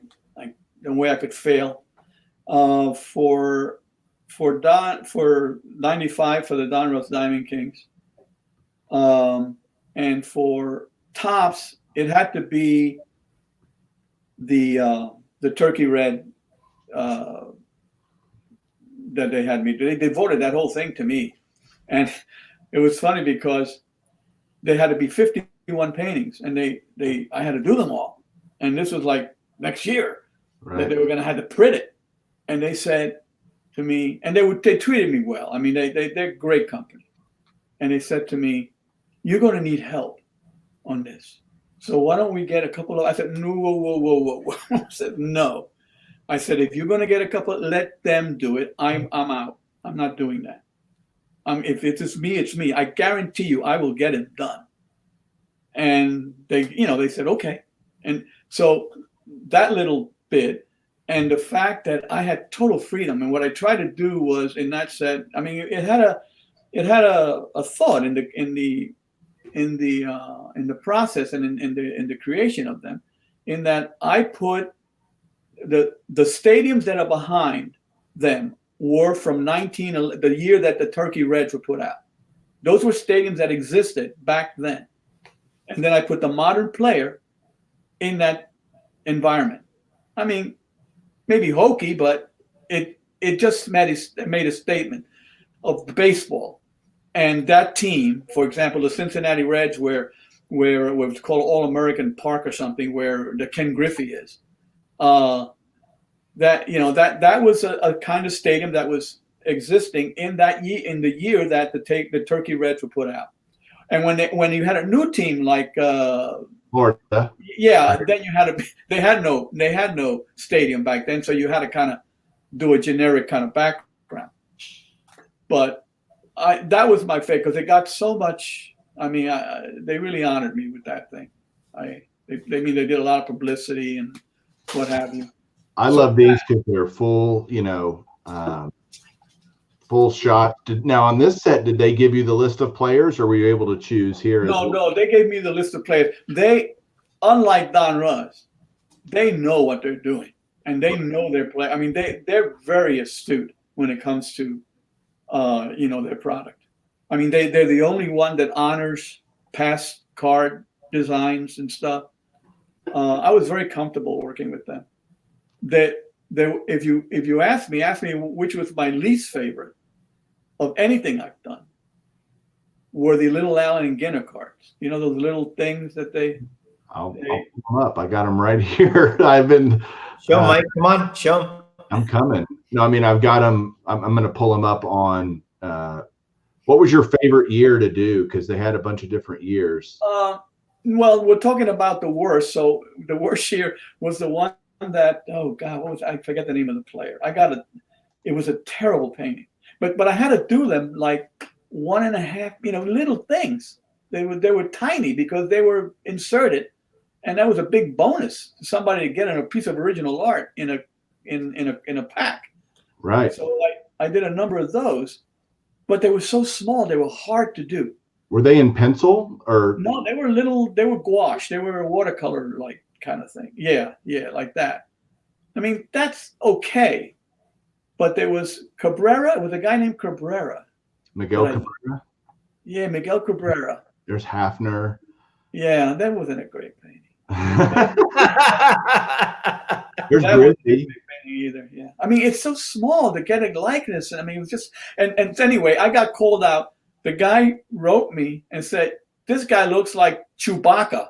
S3: the way I could fail. For 95 for the Donruss Diamond Kings, and for tops it had to be the Turkey Red that they had me. They devoted that whole thing to me, and it was funny because they had to be 51 paintings, and I had to do them all, and this was like next year that they were going to have to print it, and they said to me, and they treated me well. I mean, they're a great company, and they said to me, "You're going to need help on this. So why don't we get a couple of?" I said, "No, whoa." I said, "No." I said, "If you're going to get a couple, let them do it. I'm out. I'm not doing that. If it's me, it's me. I guarantee you, I will get it done." And they said, "Okay." And so that little bit. And the fact that I had total freedom, and what I tried to do was in that set, I mean, it had a thought in the process and in the creation of them, in that I put the stadiums that are behind them were from the year that the Turkey Reds were put out. Those were stadiums that existed back then, and then I put the modern player in that environment. I mean, maybe hokey, but it just made a statement of baseball. And that team, for example, the Cincinnati Reds, where it was called All-American Park or something, where the Ken Griffey is, that was a kind of stadium that was existing in the year that the Turkey Reds were put out. And when you had a new team like
S1: Florida.
S3: Yeah, then they had no stadium back then, so you had to kind of do a generic kind of background. But that was my favorite because it got so much. I mean, they really honored me with that thing. They did a lot of publicity and what have you.
S1: I love these because they're full, full shot. Now on this set, did they give you the list of players, or were you able to choose here?
S3: No, they gave me the list of players. They, unlike Donruss, they know what they're doing, and they know their play. I mean, they're very astute when it comes to, their product. I mean, they're the only one that honors past card designs and stuff. I was very comfortable working with them. If you ask me which was my least favorite of anything I've done, were the little Allen and Ginner cards. You know, those little things that
S1: I'll pull them up. I got them right here. I've been.
S2: Show them, Mike. Come on, show them.
S1: I'm coming. No, I mean, I've got them. I'm going to pull them up on. What was your favorite year to do? Because they had a bunch of different years.
S3: Well, we're talking about the worst. So the worst year was the one that, oh God, I forget the name of the player. It was a terrible painting, but I had to do them like 1.5, little things. They were tiny because they were inserted, and that was a big bonus to somebody to get a piece of original art in a pack.
S1: Right.
S3: So I did a number of those, but they were so small, they were hard to do.
S1: Were they in pencil or? No,
S3: they were little. They were gouache. They were a watercolor like kind of thing. Yeah, like that. I mean, that's okay. But there was Cabrera. It was a guy named Cabrera.
S1: Miguel Cabrera?
S3: Yeah, Miguel Cabrera.
S1: There's Hafner.
S3: Yeah, that wasn't a great painting.
S1: There's Grizzly.
S3: either. Yeah. I mean, it's so small to get a likeness. I mean, it was just, and anyway, I got called out. The guy wrote me and said, this guy looks like Chewbacca,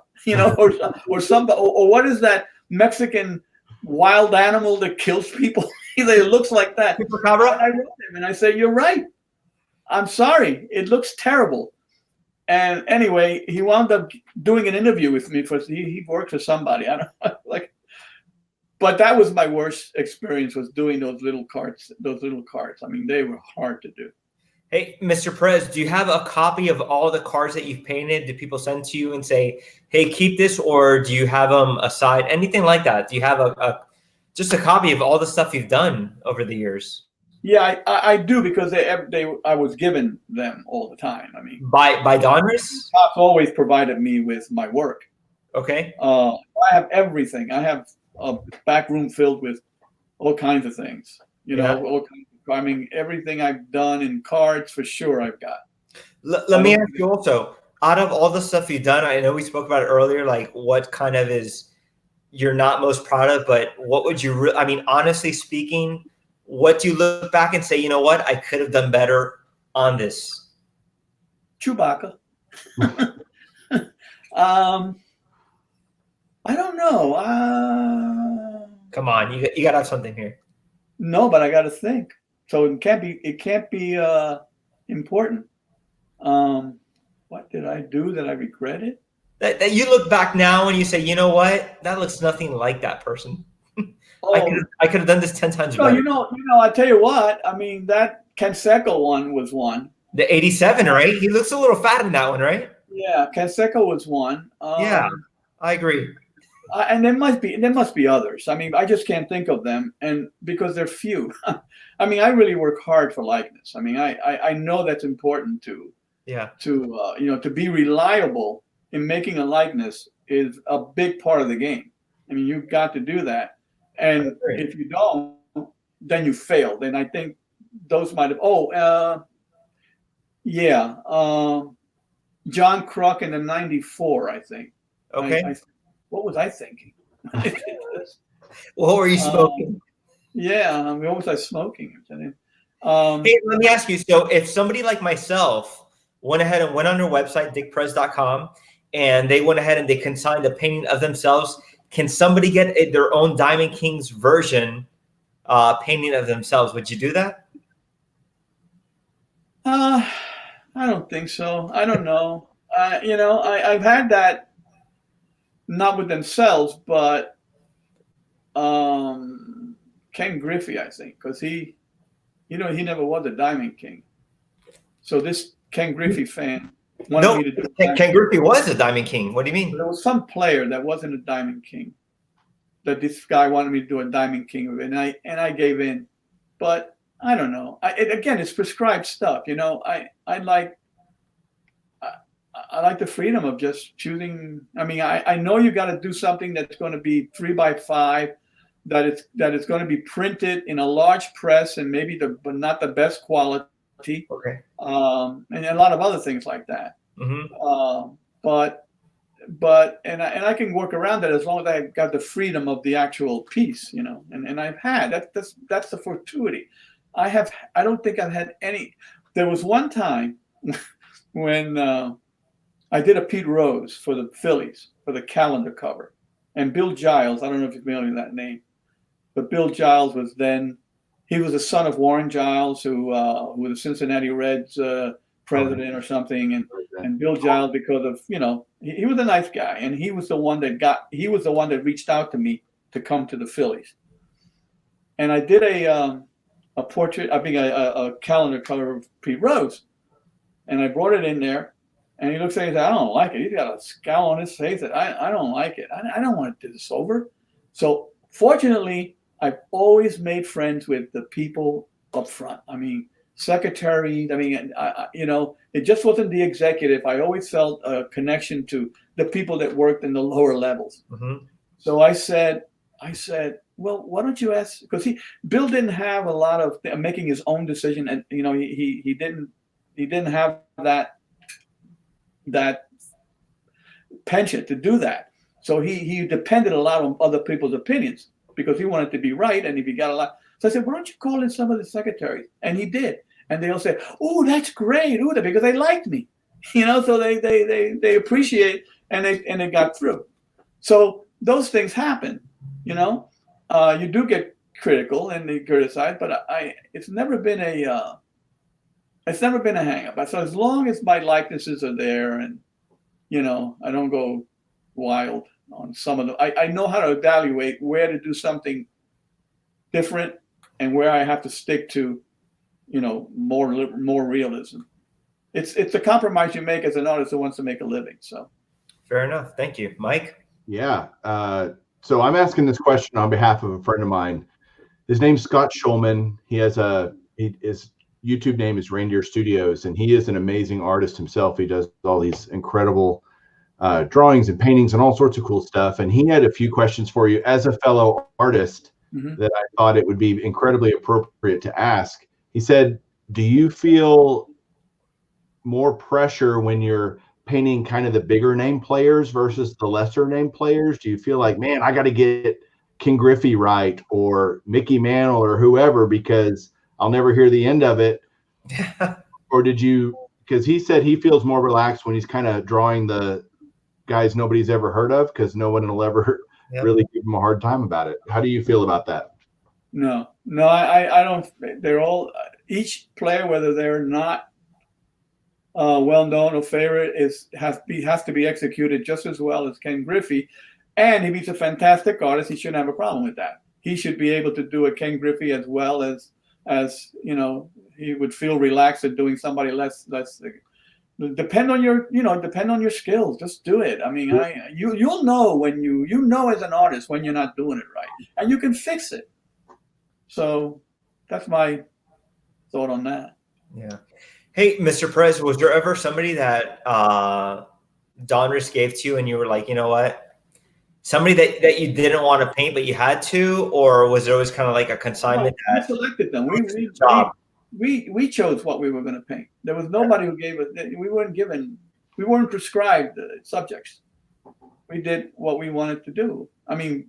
S3: or something. Or what is that Mexican wild animal that kills people? It looks like that.
S2: Chupacabra?
S3: And I wrote him and I said, you're right. I'm sorry. It looks terrible. And anyway, he wound up doing an interview with me he worked for somebody. I don't know, but that was my worst experience, was doing those little carts. I mean, they were hard to do.
S2: Hey, Mr. Perez, do you have a copy of all the cards that you've painted? Do people send to you and say, hey, keep this, or do you have them aside? Anything like that? Do you have just a copy of all the stuff you've done over the years?
S3: Yeah, I do, because I was given them all the time. I mean,
S2: by Donruss?
S3: Cops always provided me with my work.
S2: Okay.
S3: I have everything. I have a back room filled with all kinds of things. I mean, everything I've done in cards, for sure, I've got.
S2: Let me ask you also, out of all the stuff you've done, I know we spoke about it earlier, like what kind of is you're not most proud of, but what would you, I mean, honestly speaking, what do you look back and say, you know what, I could have done better on this?
S3: Chewbacca. I don't know.
S2: Come on, you got to have something here.
S3: No, but I got to think. So it can't be important. What did I do that I regretted?
S2: That you look back now and you say, you know what, that looks nothing like that person. I could have done this 10 times better.
S3: I tell you what. I mean, that Canseco one was one.
S2: The 87, right? He looks a little fat in that one, right?
S3: Yeah, Canseco was one.
S2: Yeah, I agree.
S3: And there must be others. I mean, I just can't think of them, and because they're few. I mean, I really work hard for likeness. I mean, I know that's important to be reliable in making a likeness is a big part of the game. I mean, you've got to do that, and if you don't, then you failed. And I think those might have. John Kruk in the '94, I think.
S2: Okay.
S3: What was I thinking?
S2: What were you smoking?
S3: What was I smoking?
S2: Hey, let me ask you. So if somebody like myself went ahead and went on their website, dickperez.com, and they went ahead and they consigned a painting of themselves, can somebody get their own Diamond Kings version painting of themselves? Would you do that?
S3: I don't think so. I don't know. I've had that. Not with themselves, but Ken Griffey, I think, because he never was a Diamond King. So this Ken Griffey fan wanted me to do.
S2: Ken Griffey was a Diamond King. What do you mean?
S3: There was some player that wasn't a Diamond King that this guy wanted me to do a Diamond King of, and I gave in. But I don't know. Again, it's prescribed stuff. I like the freedom of just choosing. I mean, I know you got to do something that's going to be 3x5, that it's going to be printed in a large press and maybe but not the best quality.
S2: Okay.
S3: And a lot of other things like that.
S2: Mm-hmm.
S3: But I can work around that as long as I've got the freedom of the actual piece, And I've had that's the fortuity. I don't think I've had any. There was one time when. I did a Pete Rose for the Phillies for the calendar cover, and Bill Giles. I don't know if you're familiar with that name, but Bill Giles was the son of Warren Giles, who was the Cincinnati Reds president or something, and Bill Giles, because of he was a nice guy, and he was the one that reached out to me to come to the Phillies, and I did a portrait. I think a calendar cover of Pete Rose, and I brought it in there. And he looks at me and says, I don't like it. He's got a scowl on his face that I don't like it. I don't want to do this over. So fortunately, I've always made friends with the people up front. I mean, secretaries. I mean, it just wasn't the executive. I always felt a connection to the people that worked in the lower levels.
S2: Mm-hmm.
S3: So I said, well, why don't you ask? Because Bill didn't have a lot of making his own decision, and he didn't have that penchant to do that. So he depended a lot on other people's opinions. because he wanted to be right, and if he got a lot. So I said, why don't you call in some of the secretaries? And he did. And they all say, oh, that's great. Ooh, because they liked me. So they appreciate, and they got through. So those things happen. You do get critical and they criticize, but it's never been a hang up. So as long as my likenesses are there, and I don't go wild on some of them. I know how to evaluate where to do something different and where I have to stick to, more realism. It's a compromise you make as an artist who wants to make a living. So,
S2: fair enough. Thank you, Mike.
S1: Yeah. So I'm asking this question on behalf of a friend of mine. His name's Scott Schulman. His YouTube name is Reindeer Studios, and he is an amazing artist himself. He does all these incredible drawings and paintings and all sorts of cool stuff. And he had a few questions for you as a fellow artist that I thought it would be incredibly appropriate to ask. He said, do you feel more pressure when you're painting kind of the bigger name players versus the lesser name players? Do you feel like, man, I got to get King Griffey right, or Mickey Mantle, or whoever, because I'll never hear the end of it? Or did you, because he said he feels more relaxed when he's kind of drawing the guys nobody's ever heard of, because no one will ever really give him a hard time about it. How do you feel about that?
S3: No, I don't. They're all, each player, whether they're not well known or favorite, has to be executed just as well as Ken Griffey. And if he's a fantastic artist, he shouldn't have a problem with that. He should be able to do a Ken Griffey as well as he would feel relaxed at doing somebody less. Depend on your skills. Just do it. I mean, you'll know when you know as an artist when you're not doing it right, and you can fix it. So that's my thought on that.
S2: Yeah. Hey, Mr. Perez, was there ever somebody that Donruss gave to you and you were like, you know what, somebody that you didn't want to paint but you had to, or was it always kind of like a consignment?
S3: No, we selected them. We chose what we were going to paint. There was nobody who gave us. We weren't prescribed subjects. We did what we wanted to do. I mean,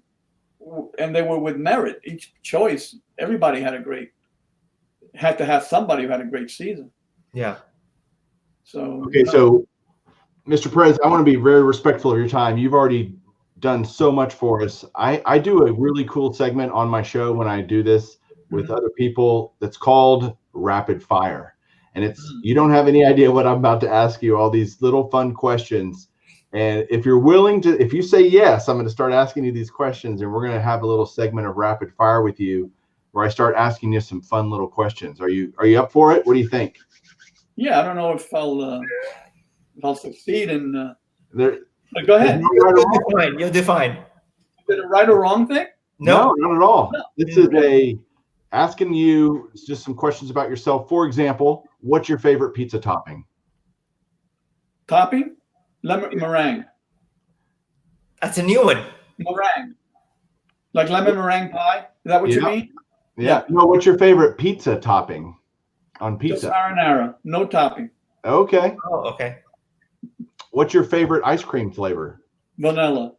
S3: and they were with merit. Each choice, everybody had to have somebody who had a great season.
S2: Yeah.
S3: So
S1: okay, so Mr. Perez, I want to be very respectful of your time. You've already done so much for us. I do a really cool segment on my show when I do this with other people that's called Rapid Fire. And you don't have any idea what I'm about to ask you, all these little fun questions. And if you're willing to, if you say yes, I'm going to start asking you these questions, and we're going to have a little segment of Rapid Fire with you where I start asking you some fun little questions. Are you up for it? What do you think?
S3: Yeah, I don't know if I'll succeed in. But go ahead.
S2: You'll define.
S3: Is it a right or wrong thing?
S1: No, not at all. No. This is asking you just some questions about yourself. For example, what's your favorite pizza topping?
S3: Topping? Lemon meringue.
S2: That's a new one.
S3: Meringue. Like lemon meringue pie? Is that what you mean?
S1: Yeah. No, what's your favorite pizza topping on pizza?
S3: Just marinara, no topping.
S1: Okay.
S2: Oh, okay.
S1: What's your favorite ice cream flavor?
S3: Vanilla.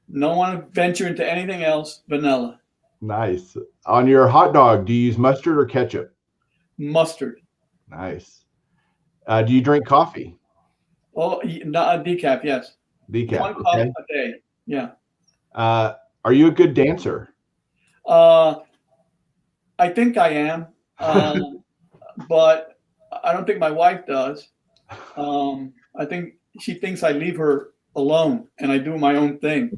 S3: No one venture into anything else. Vanilla.
S1: Nice. On your hot dog, do you use mustard or ketchup?
S3: Mustard.
S1: Nice. Do you drink coffee?
S3: Oh, decaf, yes.
S1: Decaf.
S3: 1 cup a day. Yeah.
S1: Are you a good dancer?
S3: I think I am, but I don't think my wife does. I think she thinks I leave her alone and I do my own thing.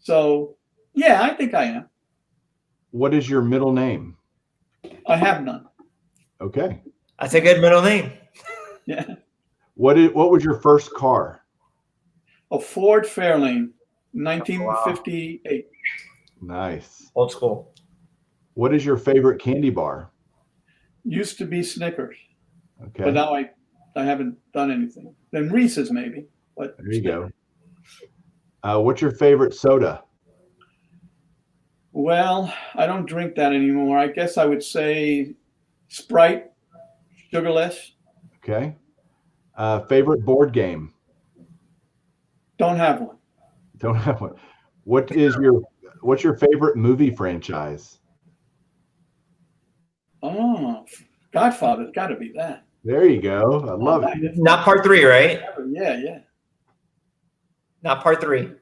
S3: So, yeah, I think I am.
S1: What is your middle name?
S3: I have none.
S1: Okay.
S2: That's a good middle name.
S3: Yeah.
S1: What was your first car?
S3: A Ford Fairlane, 1958.
S1: Nice.
S2: Old school.
S1: What is your favorite candy bar?
S3: Used to be Snickers.
S1: Okay.
S3: But now I haven't done anything. Then Reese's maybe. But
S1: there you go. What's your favorite soda?
S3: Well, I don't drink that anymore. I guess I would say Sprite, sugarless.
S1: Okay. Favorite board game?
S3: Don't have one.
S1: Don't have one. What is your What's your favorite movie franchise?
S3: Oh, Godfather's got to be that.
S1: There you go. I love it.
S2: Not part 3, right?
S3: Yeah, yeah.
S2: Not part 3.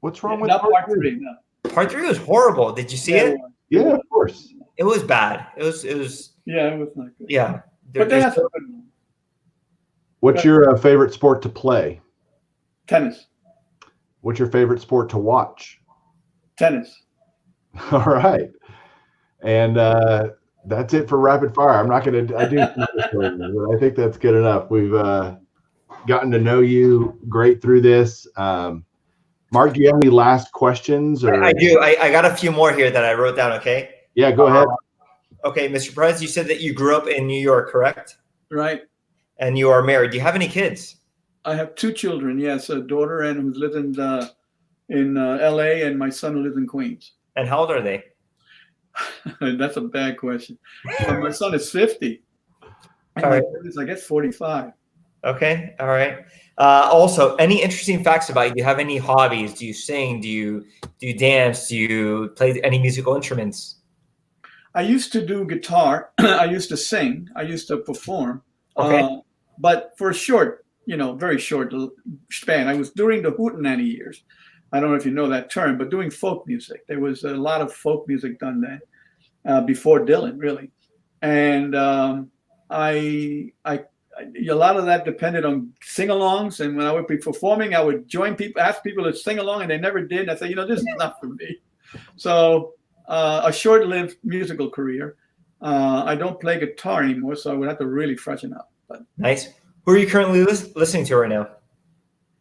S1: What's wrong with
S3: not part
S1: two?
S3: 3? No.
S2: Part 3 was horrible. Did you see it?
S1: Yeah, of course.
S2: It was bad. It was.
S3: Yeah, it was not good.
S2: Yeah.
S3: But that's a good one.
S1: What's your favorite sport to play?
S3: Tennis.
S1: What's your favorite sport to watch?
S3: Tennis.
S1: All right. And that's it for rapid fire. I'm not going to, I do, but I think that's good enough. We've gotten to know you great through this. Mark, do you have any last questions? Or?
S2: I do. I got a few more here that I wrote down. Okay.
S1: Yeah, go ahead.
S2: Okay, Mr. Perez, you said that you grew up in New York, correct?
S3: Right.
S2: And you are married. Do you have any kids?
S3: I have 2 children. Yes, a daughter and who lives in L.A. and my son who lives in Queens.
S2: And how old are they?
S3: That's a bad question. My son is 50. And my daughter is, I guess, 45.
S2: Okay. All right. Also, any interesting facts about you? Do you have any hobbies? Do you sing? Do you dance? Do you play any musical instruments?
S3: I used to do guitar. I used to sing. I used to perform.
S2: Okay.
S3: But for a short, very short span. I was during the Hootenanny years. I don't know if you know that term, but doing folk music. There was a lot of folk music done then before Dylan, really. And a lot of that depended on sing-alongs. And when I would be performing, I would join people, ask people to sing along, and they never did. And I said, this is not for me. So a short-lived musical career. I don't play guitar anymore, so I would have to really freshen up. But
S2: nice. Who are you currently listening to right now?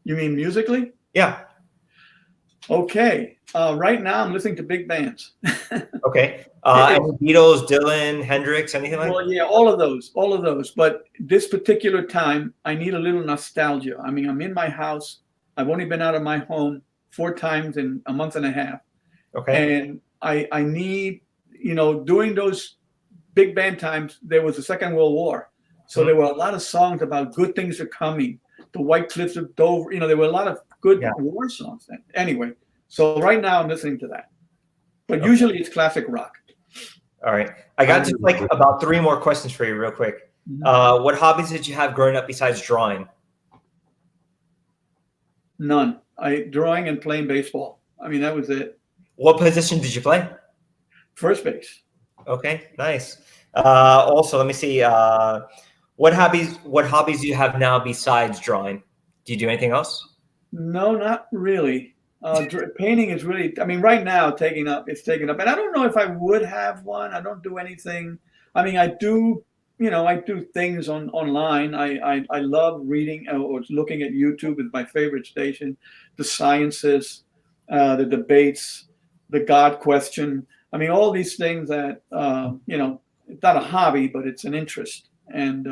S3: You mean musically?
S2: Yeah.
S3: Okay. Right now, I'm listening to big bands.
S2: Okay. Beatles, Dylan, Hendrix, anything like that?
S3: Well, yeah, all of those. But this particular time, I need a little nostalgia. I mean, I'm in my house. I've only been out of my home 4 times in a month and a half.
S2: Okay.
S3: And I need, during those big band times, there was the Second World War. So there were a lot of songs about good things are coming. The White Cliffs of Dover. There were a lot of good war songs then. Anyway, so right now I'm listening to that. But usually it's classic rock.
S2: All right. I got just about 3 more questions for you real quick. What hobbies did you have growing up besides drawing?
S3: None. Drawing and playing baseball. I mean, that was it.
S2: What position did you play?
S3: First base.
S2: Okay, nice. Also, let me see. What hobbies do you have now besides drawing? Do you do anything else?
S3: No, not really. Painting is really, right now taking up. And I don't know if I would have one. I don't do anything. I mean, I do things online. I love reading or looking at YouTube is my favorite station. The sciences, the debates, the God question. I mean, all these things that, it's not a hobby, but it's an interest. And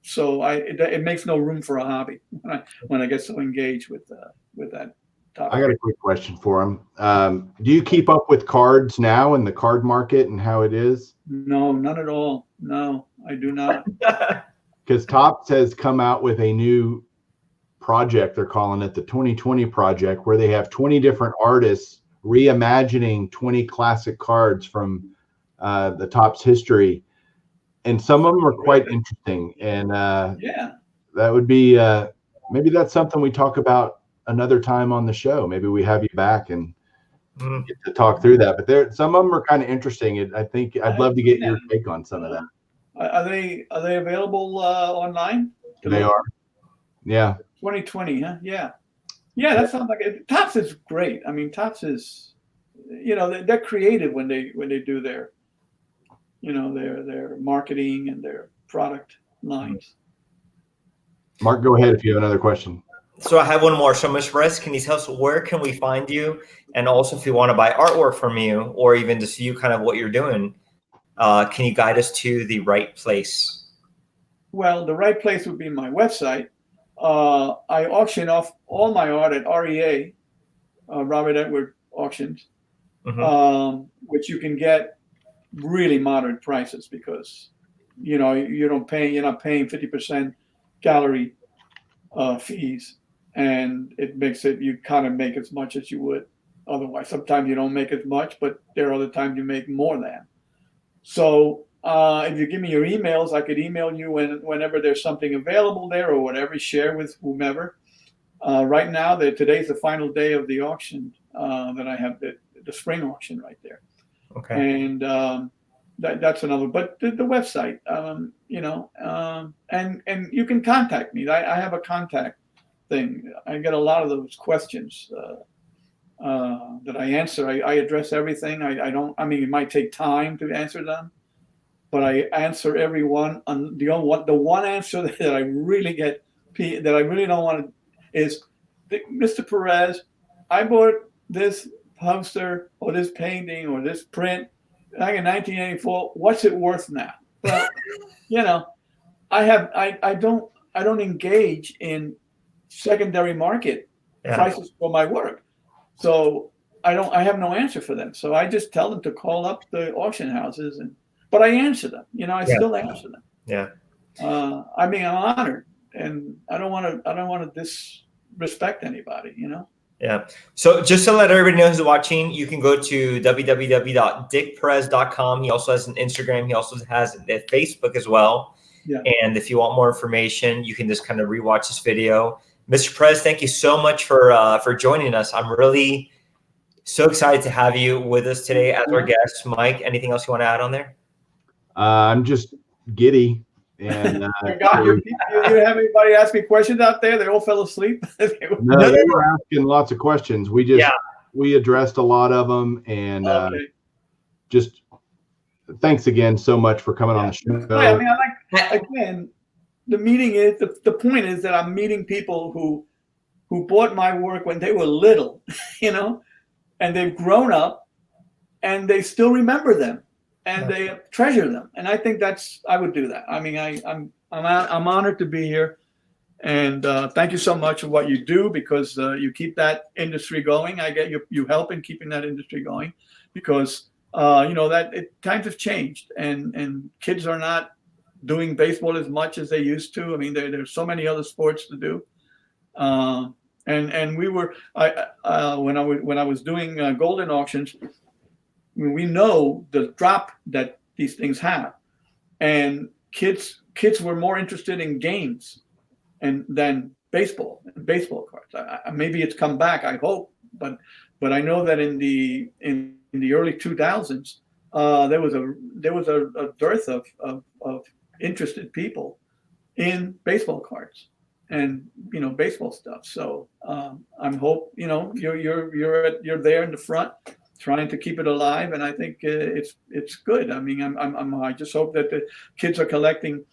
S3: so it makes no room for a hobby when I get so engaged with that topic.
S1: I got a quick question for him. Do you keep up with cards now in the card market and how it is?
S3: No, not at all. No, I do not.
S1: Because Topps has come out with a new project. They're calling it the 2020 project, where they have 20 different artists reimagining 20 classic cards from the Topps history. And some of them are quite interesting. And that would be maybe that's something we talk about another time on the show. Maybe we have you back and get to talk through that. But some of them are kind of interesting. I think I'd love to get your take on some of that.
S3: Are they available online?
S1: They are. Yeah.
S3: 2020, huh? Yeah. Yeah, that sounds like it. Topps is great. I mean, Topps is, they're creative when they do their marketing and their product lines.
S1: Mark, go ahead if you have another question.
S2: So I have one more. So, Mr. Perez, can you tell us where can we find you? And also, if you want to buy artwork from you or even to see kind of what you're doing, can you guide us to the right place?
S3: Well, the right place would be my website. I auction off all my art at REA, Robert Edward Auctions, which you can get really moderate prices because you're not paying 50% gallery fees, and it makes it, you kind of make as much as you would otherwise. Sometimes you don't make as much, but there are other times you make more than. So if you give me your emails, I could email you whenever there's something available there or whatever, share with whomever. Right now, today's the final day of the auction that I have, the spring auction right there.
S2: Okay.
S3: And that's another, but the website, and you can contact me. I have a contact thing. I get a lot of those questions that I answer. I address everything. I mean, it might take time to answer them, but I answer every one. The one answer that I really get, that I really don't want to, is, Mr. Perez, I bought this poster or this painting or this print back in 1984. What's it worth now? Well, I don't engage in secondary market prices for my work, so I have no answer for them. So I just tell them to call up the auction houses, but I answer them. I still answer them.
S2: Yeah.
S3: I mean, I'm honored, and I don't want to disrespect anybody.
S2: Yeah. So just to let everybody know who's watching, you can go to www.dickperez.com. He also has an Instagram. He also has a Facebook as well.
S3: Yeah.
S2: And if you want more information, you can just kind of rewatch this video. Mr. Perez, thank you so much for joining us. I'm really so excited to have you with us today as our guest. Mike, anything else you want to add on there?
S1: I'm just giddy. And
S3: you have anybody ask me questions out there? They all fell asleep.
S1: No, they were asking lots of questions. We addressed a lot of them, and just thanks again so much for coming on the show.
S3: I mean, again, the meeting is the point is that I'm meeting people who bought my work when they were little, and they've grown up, and they still remember them. And they treasure them, and I think I would do that. I mean, I'm honored to be here, and thank you so much for what you do, because you keep that industry going. I get you help in keeping that industry going, because times have changed, and kids are not doing baseball as much as they used to. I mean, there's so many other sports to do, and we were when I was doing golden auctions. I mean, we know the drop that these things have, and kids were more interested in games than baseball and baseball cards. Maybe it's come back, I hope, but I know that in the early 2000s, there was a dearth of interested people in baseball cards and baseball stuff. So I'm hope you're there in the front, trying to keep it alive, and I think it's good. I mean, I just hope that the kids are collecting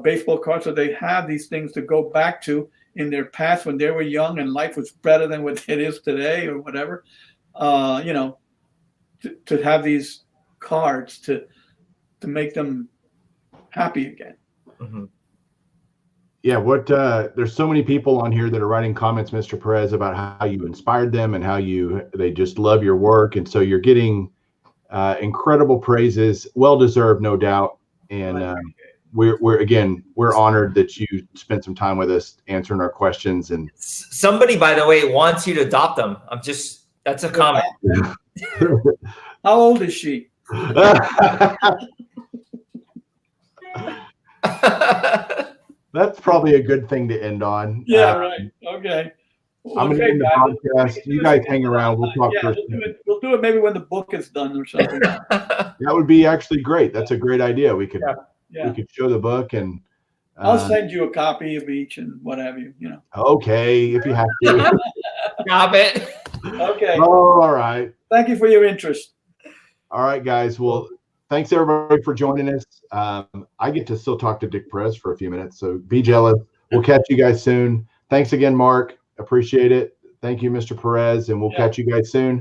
S3: baseball cards, so they have these things to go back to in their past when they were young and life was better than what it is today, or whatever. To have these cards to make them happy again.
S1: Mm-hmm. Yeah, there's so many people on here that are writing comments, Mr. Perez, about how you inspired them and how they just love your work. And so you're getting incredible praises, well-deserved, no doubt. And we're honored that you spent some time with us answering our questions. And
S2: somebody, by the way, wants you to adopt them. That's a comment.
S3: How old is she?
S1: That's probably a good thing to end on.
S3: Yeah, right. Okay.
S1: I'm going to end the podcast. You guys hang around. We'll talk first.
S3: We'll do it maybe when the book is done or something.
S1: That would be actually great. That's a great idea. We could show the book, and
S3: I'll send you a copy of each and what have you.
S1: Okay, if you have to.
S2: Stop it.
S3: Okay.
S1: Oh, all right.
S3: Thank you for your interest.
S1: All right, guys. Well, thanks everybody for joining us. I get to still talk to Dick Perez for a few minutes, so be jealous. We'll catch you guys soon. Thanks again, Mark. Appreciate it. Thank you, Mr. Perez, and we'll catch you guys soon.